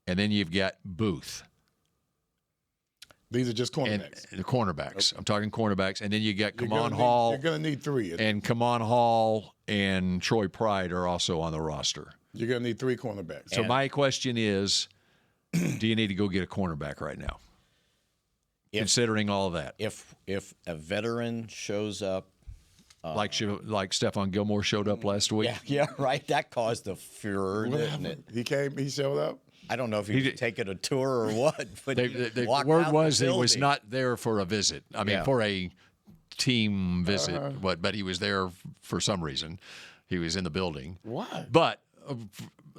And then you've got Booth. These are just cornerbacks. And the cornerbacks. Okay. I'm talking cornerbacks. And then you got Kamon Hall. You're going to need 3. And Kamon Hall and Troy Pride are also on the roster. You're going to need 3 cornerbacks. So my question is, do you need to go get a cornerback right now, considering all of that? If a veteran shows up, like Stephon Gilmore showed up last week. Yeah, right. That caused a furor, didn't it? He showed up. I don't know if he was taking a tour or what, but the word was he was not there for a visit. I mean, for a team visit, but he was there for some reason. He was in the building. Why? But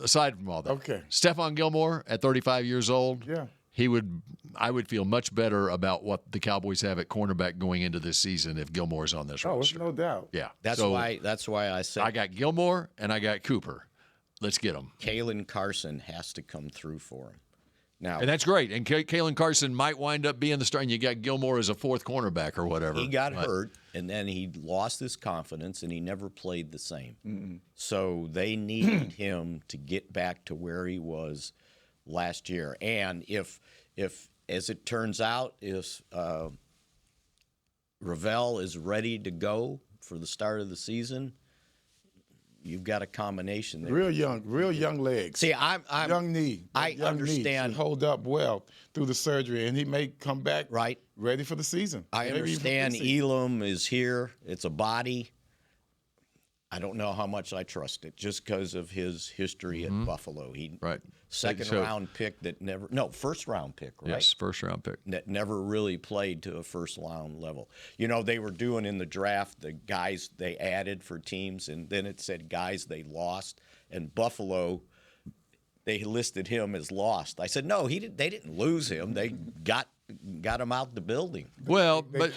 aside from all that, Stephon Gilmore at 35 years old, I would feel much better about what the Cowboys have at cornerback going into this season if Gilmore's on this roster. Oh, no doubt. Yeah, that's why I said I got Gilmore and I got Cooper. Let's get him. Kalen Carson has to come through for him. Now, and that's great. And Kalen Carson might wind up being the star. And you got Gilmore as a 4th cornerback or whatever. He got hurt, and then he lost his confidence, and he never played the same. Mm-mm. So they needed him to get back to where he was last year. And if as it turns out, if Revel is ready to go for the start of the season, you've got a combination there. Real young legs. See, I'm young knee. I understand. Hold up well through the surgery, and he may come back right ready for the season. I understand Elam is here. It's a body. I don't know how much I trust it just because of his history at Buffalo. Second-round pick first-round pick, right? Yes, first-round pick. That never really played to a first-round level. You know, they were doing in the draft the guys they added for teams, and then it said guys they lost. And Buffalo, they listed him as lost. I said, no, they didn't lose him. They got him out the building. Well, but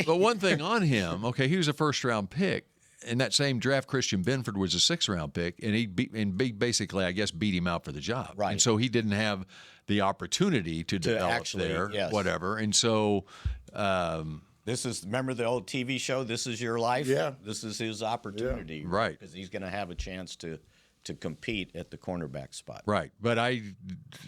one thing on him, okay, he was a first-round pick. In that same draft, Christian Benford was a 6th-round pick, and he basically, I guess, beat him out for the job. Right. And so he didn't have the opportunity to develop actually, there, yes. whatever. And so remember the old TV show, This Is Your Life? Yeah. This is his opportunity. Yeah. Right. Because he's going to have a chance to compete at the cornerback spot. Right. But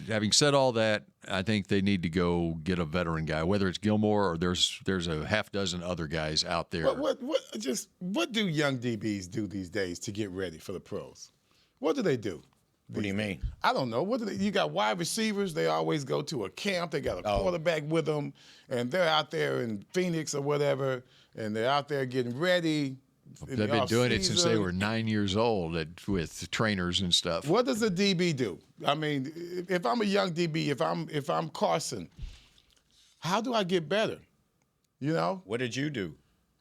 having said all that, I think they need to go get a veteran guy, whether it's Gilmore or there's a half dozen other guys out there. What do young DBs do these days to get ready for the pros? What do they do? What do you mean? I don't know. What do they? You got wide receivers. They always go to a camp. They got a quarterback with them, and they're out there in Phoenix or whatever, and they're out there getting ready. They've been doing it since they were 9 years old with trainers and stuff. What does a DB do? I mean, if I'm a young DB, if I'm Carson, how do I get better? You know? What did you do?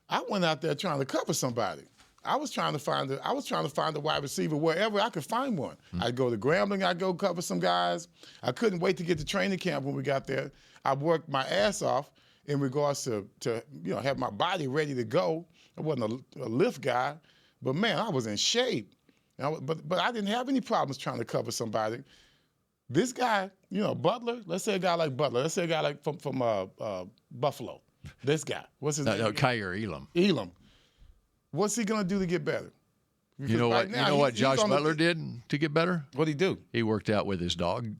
I went out there trying to cover somebody. I was trying to find a wide receiver wherever I could find one. I'd go to Grambling, I'd go cover some guys. I couldn't wait to get to training camp when we got there. I worked my ass off in regards to have my body ready to go. I wasn't a lift guy, but man, I was in shape. But I didn't have any problems trying to cover somebody. This guy, Butler. Let's say a guy like Butler. Let's say a guy like from Buffalo. This guy. What's his name? Kyer Elam. Elam. What's he gonna do to get better? Because you know what Josh Butler did to get better? What'd he do? He worked out with his dog.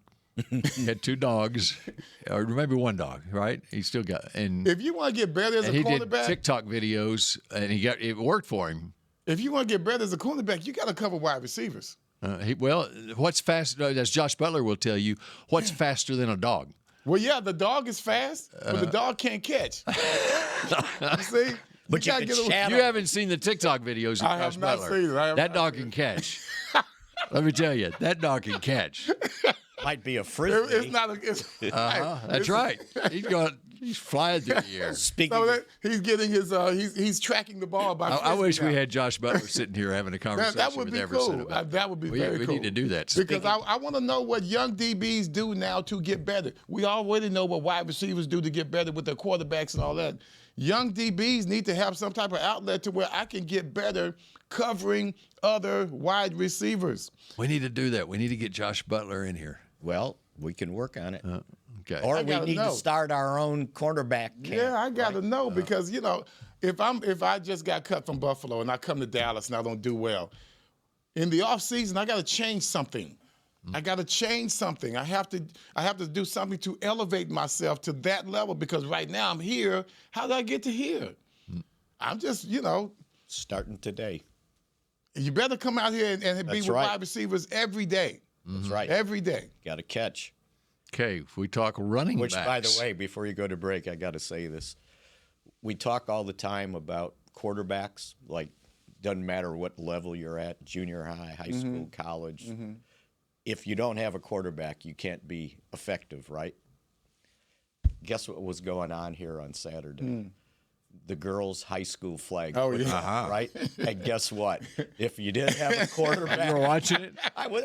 He had 2 dogs, or maybe 1 dog, right? He still got. And if you want to get better as a cornerback, he did TikTok videos, and it worked for him. If you want to get better as a cornerback, you got to cover wide receivers. What's fast? As Josh Butler will tell you, what's faster than a dog? Well, yeah, the dog is fast, but the dog can't catch. You see? But you haven't seen the TikTok videos of Josh Butler. I have not seen it. That dog can catch. Let me tell you, that dog can catch. Might be a frisbee. It's not. That's right. He's flying through the air. He's getting his. He's tracking the ball by. I wish we had Josh Butler sitting here having a conversation that would with be Everson cool. about that would be very cool. We need to do that because I want to know what young DBs do now to get better. We already know what wide receivers do to get better with their quarterbacks and all that. Young DBs need to have some type of outlet to where I can get better covering other wide receivers. We need to do that. We need to get Josh Butler in here. Well, we can work on it. Okay. Or we need to start our own cornerback camp. Yeah, I got to know because, if I just got cut from Buffalo and I come to Dallas and I don't do well, in the offseason, I got to change something. I got to change something. I have to do something to elevate myself to that level because right now I'm here. How did I get to here? I'm just, starting today. You better come out here and be with wide receivers every day. That's right. Every day. Got to catch. Okay, if we talk running backs. Which, by the way, before you go to break, I got to say this. We talk all the time about quarterbacks, like doesn't matter what level you're at, junior high, high school, college. Mm-hmm. If you don't have a quarterback, you can't be effective, right? Guess what was going on here on Saturday? The girls' high school flag. Oh, yeah. Right? And guess what? If you didn't have a quarterback. You were watching it?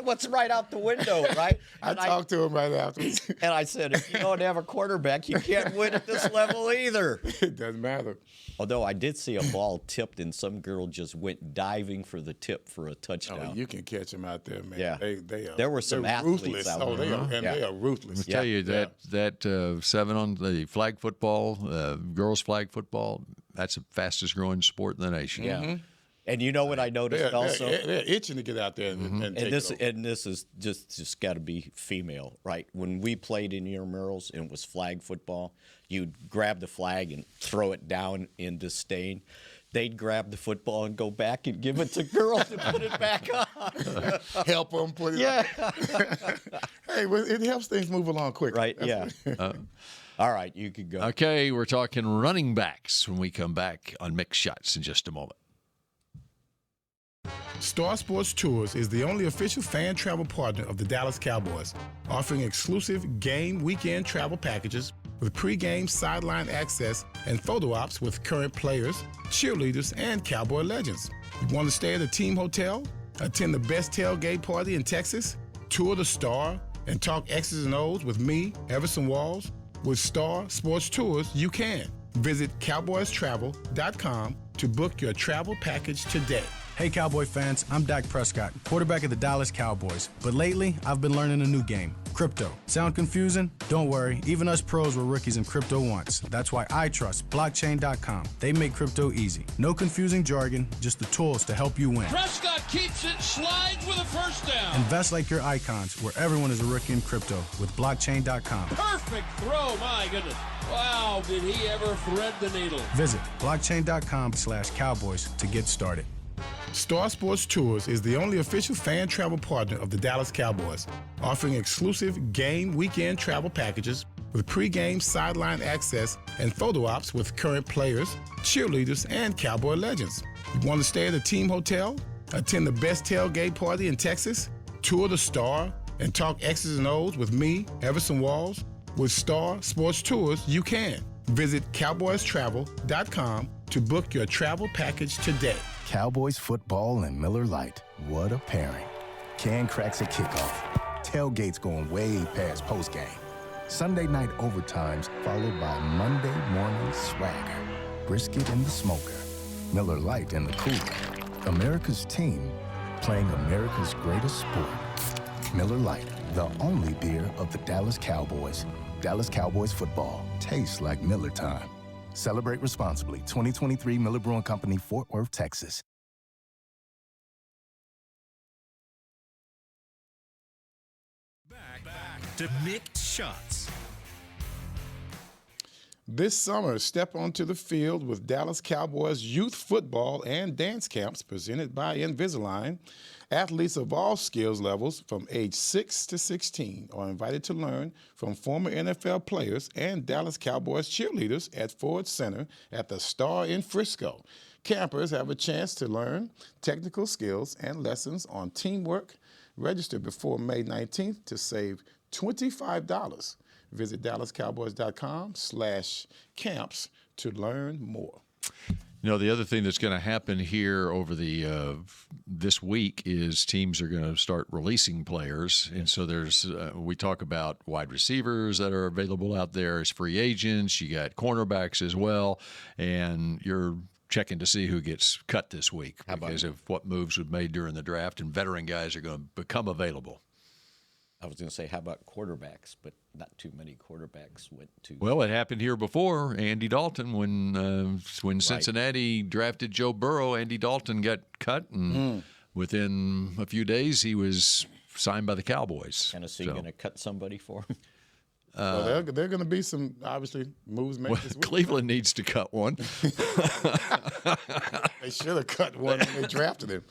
What's right out the window, right? I talked to him right afterwards. And I said, if you don't have a quarterback, you can't win at this level either. It doesn't matter. Although I did see a ball tipped and some girl just went diving for the tip for a touchdown. Oh, you can catch them out there, man. Yeah. They are. There were some athletes ruthless. out there. They are ruthless. I tell you that 7 on the flag football, girls flag football, that's the fastest growing sport in the nation. Yeah. Mm-hmm. And you know what I noticed also? They're itching to get out there and take it over. And this is just got to be female, right? When we played in intramurals and it was flag football, you'd grab the flag and throw it down in disdain. they'd grab the football and go back and give it to girls to put it back on. Help them put it. Yeah. Hey, well, it helps things move along quick. Right. Yeah. All right, you could go. Okay, we're talking running backs when we come back on Mick Shots in just a moment. Star Sports Tours is the only official fan travel partner of the Dallas Cowboys, offering exclusive game weekend travel packages with pregame sideline access and photo ops with current players, cheerleaders, and Cowboy legends. You want to stay at a team hotel, attend the best tailgate party in Texas, tour the Star, and talk X's and O's with me, Everson Walls? With Star Sports Tours, you can. Visit cowboystravel.com to book your travel package today. Hey Cowboy fans, I'm Dak Prescott, quarterback of the Dallas Cowboys. But lately, I've been learning a new game, crypto. Sound confusing? Don't worry, even us pros were rookies in crypto once. That's why I trust blockchain.com. They make crypto easy. No confusing jargon, just the tools to help you win. Prescott keeps it, slides with a first down. Invest like your icons, where everyone is a rookie in crypto with blockchain.com. Perfect throw, my goodness. Wow, did he ever thread the needle. Visit blockchain.com/Cowboys to get started. Star Sports Tours is the only official fan travel partner of the Dallas Cowboys, offering exclusive game weekend travel packages with pregame sideline access and photo ops with current players, cheerleaders, and Cowboy legends. You want to stay at a team hotel, attend the best tailgate party in Texas, tour the Star, and talk X's and O's with me, Everson Walls? With Star Sports Tours, you can. Visit cowboystravel.com to book your travel package today. Cowboys football and Miller Lite. What a pairing. Can cracks at kickoff. Tailgates going way past postgame. Sunday night overtimes followed by Monday morning swagger. Brisket in the smoker. Miller Lite in the cooler. America's team playing America's greatest sport. Miller Lite, the only beer of the Dallas Cowboys. Dallas Cowboys football tastes like Miller time. Celebrate responsibly. 2023 Miller Brewing Company, Fort Worth, Texas. Back to Mick Shots. This summer, step onto the field with Dallas Cowboys youth football and dance camps presented by Invisalign. Athletes of all skills levels from age 6 to 16 are invited to learn from former NFL players and Dallas Cowboys cheerleaders at Ford Center at the Star in Frisco. Campers have a chance to learn technical skills and lessons on teamwork. Register before May 19th to save $25. Visit DallasCowboys.com/camps to learn more. You know, the other thing that's going to happen here over the this week is teams are going to start releasing players, and so there's we talk about wide receivers that are available out there as free agents. You got cornerbacks as well, and you're checking to see who gets cut this week because of what moves were made during the draft, and veteran guys are going to become available. I was going to say, how about quarterbacks? But not too many quarterbacks went to. Well, it happened here before. Andy Dalton, when Cincinnati drafted Joe Burrow, Andy Dalton got cut, and within a few days he was signed by the Cowboys. Tennessee going to cut somebody for him? Well, there are going to be some, obviously, moves made this week. Cleveland needs to cut one. They should have cut one when they drafted him.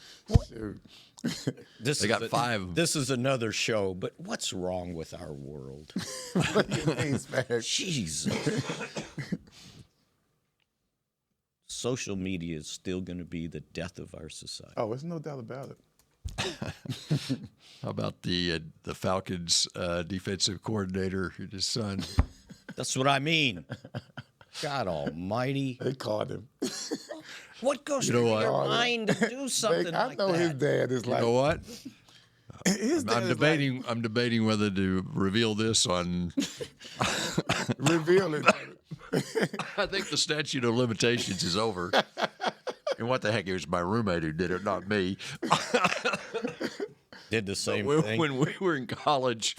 They got 5. This is another show, but what's wrong with our world? What do you mean, man? Jesus. Social media is still going to be the death of our society. Oh, there's no doubt about it. How about the Falcons defensive coordinator, his son? That's what I mean. God almighty. They called him. What goes through your mind to do something like that? I know his dad is like. You know what? I'm debating whether to reveal this on. Reveal it. I think the statute of limitations is over. And what the heck? It was my roommate who did it, not me. Did the same thing. When we were in college,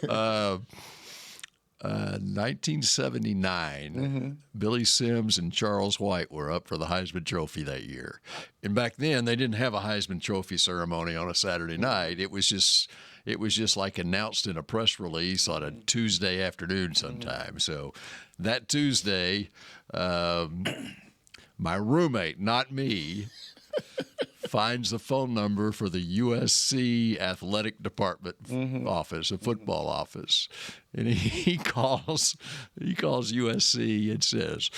1979, Billy Sims and Charles White were up for the Heisman Trophy that year. And back then, they didn't have a Heisman Trophy ceremony on a Saturday night. It was just like announced in a press release on a Tuesday afternoon sometime. So that Tuesday, My roommate, not me, finds the phone number for the USC athletic department office, a football office, and he calls USC and says,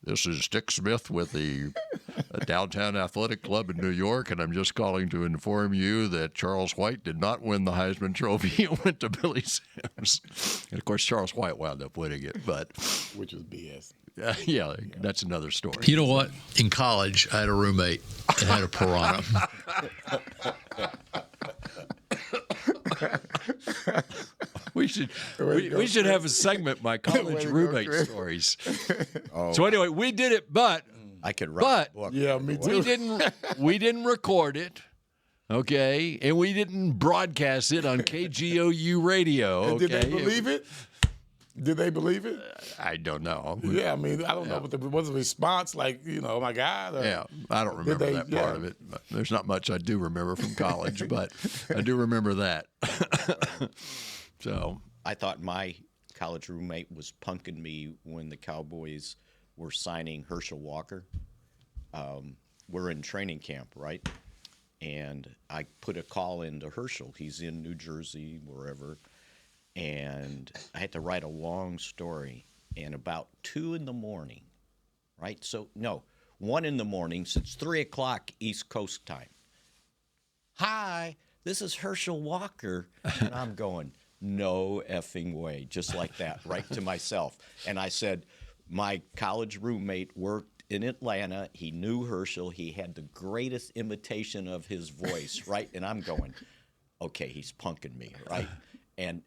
"This is Dick Smith with the Downtown Athletic Club in New York, and I'm just calling to inform you that Charles White did not win the Heisman Trophy. It went to Billy Sims." And, of course, Charles White wound up winning it, but which was BS. Yeah, that's another story. You know what? In college, I had a roommate that had a piranha. We should have a segment, my college roommate stories. So anyway, we did it, but I could write a book. Yeah, me too. We didn't record it, okay, and we didn't broadcast it on KGOU radio. And okay? did they believe it? Did they believe it? I don't know. Yeah, I mean, I don't know what was the response like. Oh my God. Yeah, I don't remember that part of it. But there's not much I do remember from college, but I do remember that. So I thought my college roommate was punking me when the Cowboys were signing Herschel Walker. We're in training camp, right? And I put a call into Herschel. He's in New Jersey, wherever. And I had to write a long story. And about 2 in the morning, right? So, no, 1 in the morning, so it's 3 o'clock East Coast time. "Hi, this is Herschel Walker." And I'm going, no effing way, just like that, right to myself. And I said, my college roommate worked in Atlanta. He knew Herschel. He had the greatest imitation of his voice, right? And I'm going, okay, he's punking me, right? And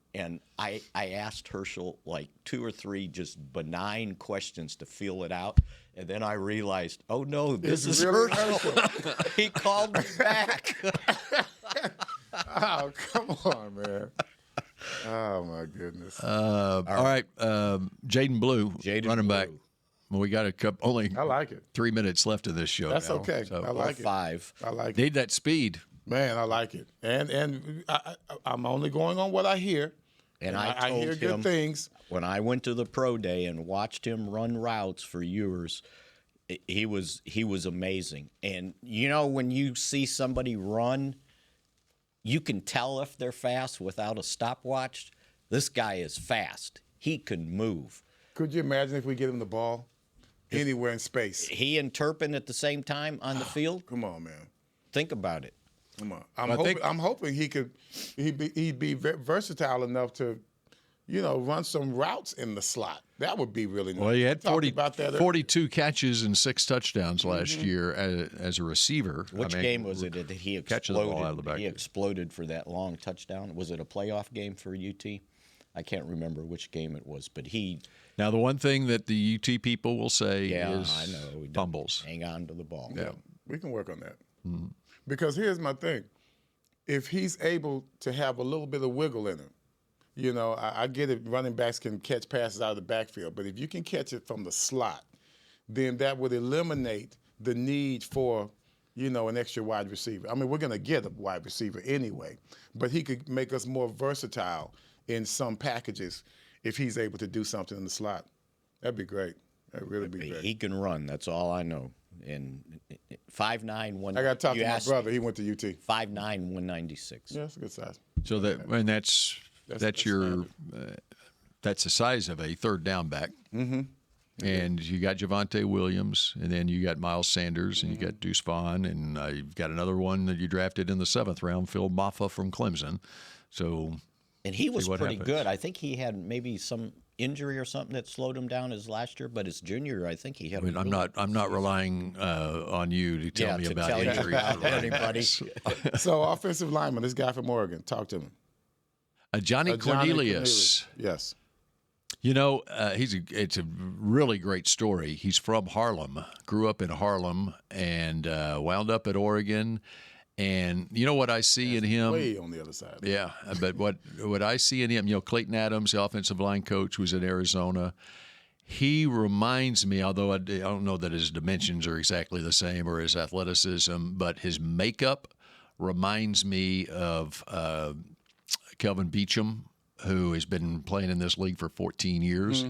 I asked Herschel like 2 or 3 just benign questions to feel it out. And then I realized, oh, no, this is really Herschel. He called me back. Oh, come on, man. Oh, my goodness. All right. Jaden Blue, running back. Well, we got only I like it. 3 minutes left of this show. That's now, okay. so. I like it. 5. I like it. Need that speed. Man, I like it. And I'm only going on what I hear. And I told hear him good things. When I went to the pro day and watched him run routes for years, he was amazing. And, when you see somebody run, you can tell if they're fast without a stopwatch. This guy is fast. He can move. Could you imagine if we get him the ball anywhere in space? He and Turpin at the same time on the field? Come on, man. Think about it. Come on. I'm hoping he'd be versatile enough to, run some routes in the slot. That would be really nice. Well, he had 42 catches and 6 touchdowns last year as a receiver. Which game was it that he catching the ball out of the back? He exploded for that long touchdown. Was it a playoff game for UT? I can't remember which game it was, but he. Now, the one thing that the UT people will say is I know. fumbles. Hang on to the ball. Yeah, we can work on that. Mm-hmm. Because here's my thing. If he's able to have a little bit of wiggle in him, I get it, running backs can catch passes out of the backfield, but if you can catch it from the slot, then that would eliminate the need for, an extra wide receiver. I mean, we're going to get a wide receiver anyway, but he could make us more versatile in some packages if he's able to do something in the slot. That'd be great. That'd really be great. He can run. That's all I know. And 5'9", 1. I got to talk to my brother. He went to UT. 5'9", 196. Yeah, that's a good size. So that's that's the size of a third down back. Mm-hmm. And you got Javonte Williams, and then you got Miles Sanders, and you got Deuce Vaughn, and you've got another one that you drafted in the 7th round, Phil Maffa from Clemson. So, and he was pretty good. I think he had maybe some injury or something that slowed him down his last year, but his junior year, I think he had. I'm not relying on you to tell me about injuries. Anybody. So, offensive lineman, this guy from Oregon, talk to me. Johnny Cornelius. Yes. It's a really great story. He's from Harlem, grew up in Harlem, and wound up at Oregon. And you know what I see in him? Way on the other side. Yeah, but what I see in him, Clayton Adams, the offensive line coach, was in Arizona. He reminds me, although I don't know that his dimensions are exactly the same or his athleticism, but his makeup reminds me of Kelvin Beachum who has been playing in this league for 14 years.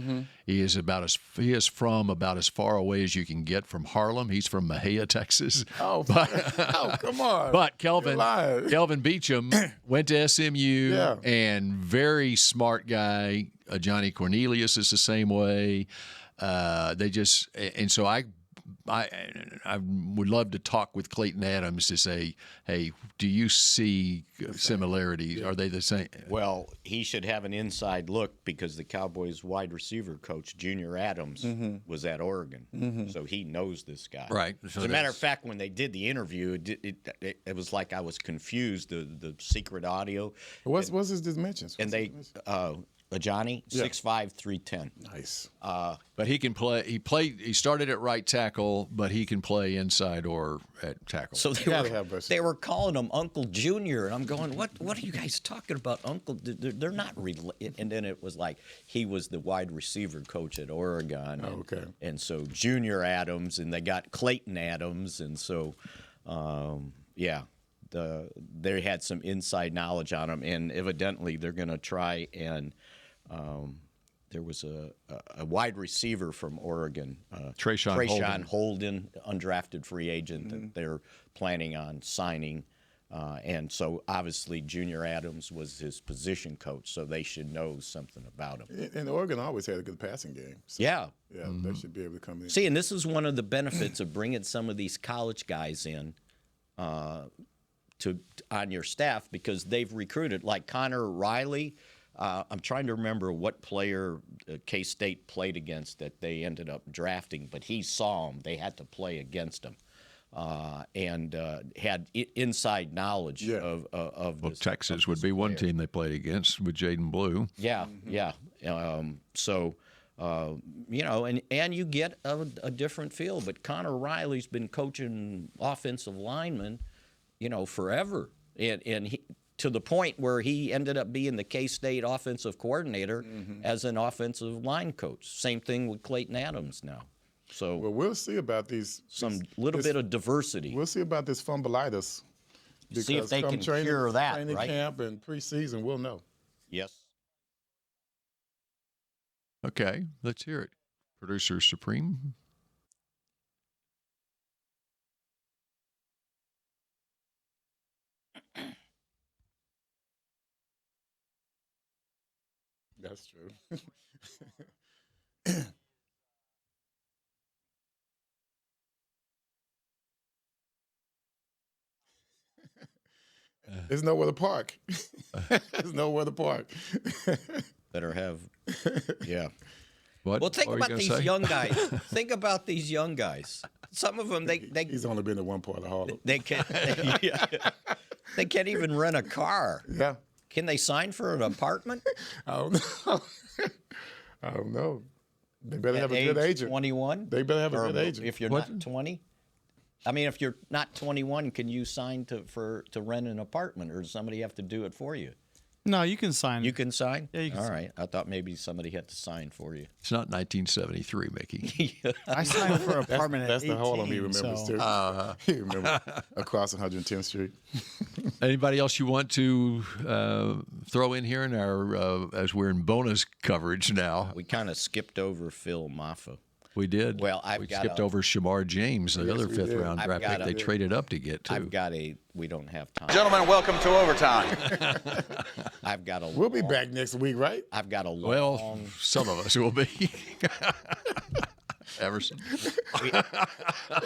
He is from about as far away as you can get from Harlem. He's from Mahia, Texas. Oh, come on. But Kelvin Beachum went to SMU, and very smart guy. Johnny Cornelius is the same way. So I would love to talk with Clayton Adams to say, hey, do you see similarities? Are they the same? Well, he should have an inside look because the Cowboys wide receiver coach, Junior Adams, was at Oregon. So he knows this guy. Right. As a matter of fact, when they did the interview, it was like I was confused, the secret audio. What's his dimensions? And they Johnny, 6'5", 310. Nice. But he can play. He started at right tackle, but he can play inside or at tackle. So they were calling him Uncle Junior, and I'm going, what are you guys talking about, Uncle? They're not related. And then it was like he was the wide receiver coach at Oregon. Okay. And so Junior Adams, and they got Clayton Adams, and so they had some inside knowledge on him, and evidently they're going to try and. There was a wide receiver from Oregon, Trayshawn Holden, undrafted free agent that they're planning on signing. And so obviously Junior Adams was his position coach, so they should know something about him. And Oregon always had a good passing game. So, they should be able to come in. See, and this is one of the benefits of bringing some of these college guys in on your staff, because they've recruited, like Connor Riley. I'm trying to remember what player K-State played against that they ended up drafting, but he saw him. They had to play against him, and had inside knowledge of this. Texas would be one team they played against with Jaden Blue. Yeah. And you get a different feel. But Connor Riley's been coaching offensive linemen, forever, and he. To the point where he ended up being the K-State offensive coordinator as an offensive line coach. Same thing with Clayton Adams now. So we'll see about these bit of diversity. We'll see about this fumbleitis. See if they can cure that, training right? Camp and preseason, we'll know. Yes. Okay, let's hear it. Producer Supreme. That's true. There's nowhere to park. There's nowhere to park. Better have, yeah. Well, think about these young guys. Think about these young guys. Some of them, he's only been to one part of Harlem. They can't even rent a car. Yeah. Can they sign for an apartment? I don't know. They better have a good agent. 21? They better have a good agent. If you're not 20? I mean, if you're not 21, can you sign to rent an apartment, or does somebody have to do it for you? No, you can sign. You can sign? Yeah, you can All sign. right. I thought maybe somebody had to sign for you. It's not 1973, Mickey. I signed for an apartment at 18. That's the Harlem he remembers, too. He remembers across 110th Street. Anybody else you want to throw in here in our as we're in bonus coverage now? We kind of skipped over Phil Maffa. We did. Well, we skipped over Shamar James, the other fifth-round draft pick they traded up to get to. We don't have time. Gentlemen, welcome to overtime. We'll be back next week, right? I've got a long. Well, some of us will be. Everson.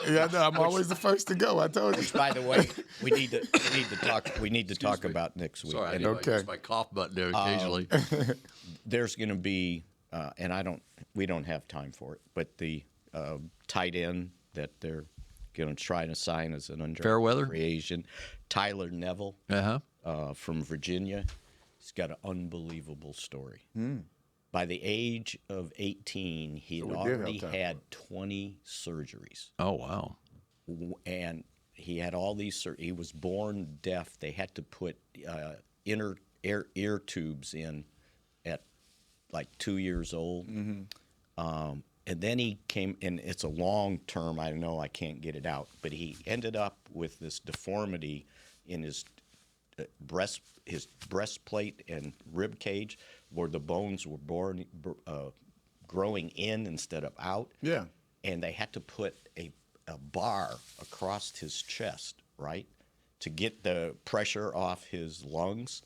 Yeah, no, I'm always the first to go. I told you. By the way, we need to talk about next week. Sorry, anyway, use my cough button there occasionally. There's going to be, and we don't have time for it, but the tight end that they're going to try to sign as an undrafted free agent, Tyler Neville from Virginia. He's got an unbelievable story. By the age of 18, he had already had 20 surgeries. Oh, wow. And he had all these he was born deaf. They had to put inner ear tubes in at like 2 years old. And then he came, and it's a long term. I know I can't get it out, but he ended up with this deformity in his his breastplate and rib cage, where the bones were growing in instead of out. Yeah. And they had to put a bar across his chest, right, to get the pressure off his lungs.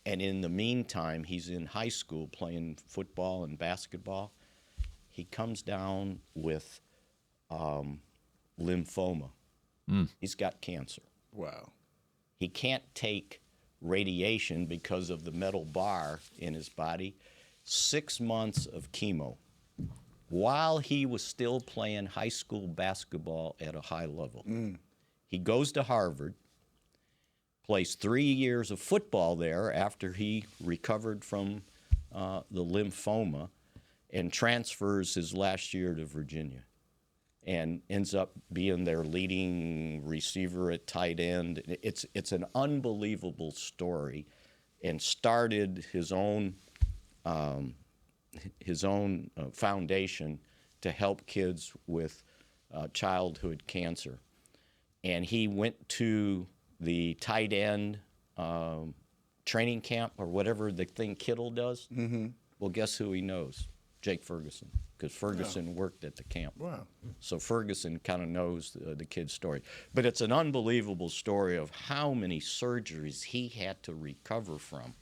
And in the meantime, he's in high school playing football and basketball. He comes down with lymphoma. He's got cancer. Wow. He can't take radiation because of the metal bar in his body. 6 months of chemo while he was still playing high school basketball at a high level. He goes to Harvard, plays 3 years of football there after he recovered from the lymphoma, and transfers his last year to Virginia and ends up being their leading receiver at tight end. It's an unbelievable story, and started his own foundation to help kids with childhood cancer. And he went to the tight end training camp, or whatever the thing Kittle does. Well, guess who he knows? Jake Ferguson, because Ferguson worked at the camp. Wow. So Ferguson kind of knows the kid's story. But it's an unbelievable story of how many surgeries he had to recover from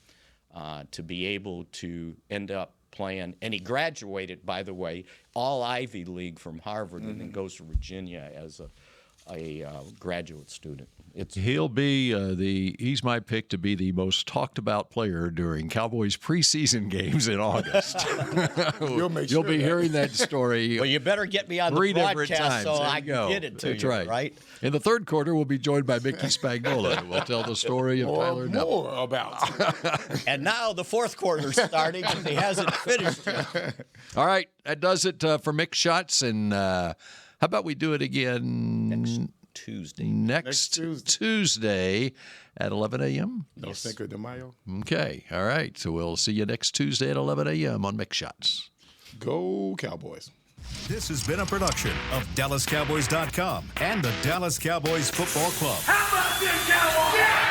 to be able to end up playing. And he graduated, by the way, all Ivy League from Harvard, and then goes to Virginia as a graduate student. He'll be he's my pick to be the most talked about player during Cowboys preseason games in August. You'll be hearing that story. Well, you better get me on the broadcast so I can get it to That's you, right? In the third quarter, we'll be joined by Mickey Spagnola, who will tell the story of Tyler Neville. More about. And now the fourth quarter's starting because he hasn't finished yet. All right, that does it for Mick Shots. And how about we do it again next Tuesday at 11 a.m.? No Cinco de Mayo. Okay, all right. So we'll see you next Tuesday at 11 a.m. on Mick Shots. Go Cowboys. This has been a production of DallasCowboys.com and the Dallas Cowboys Football Club. How about this, Cowboys? Yeah!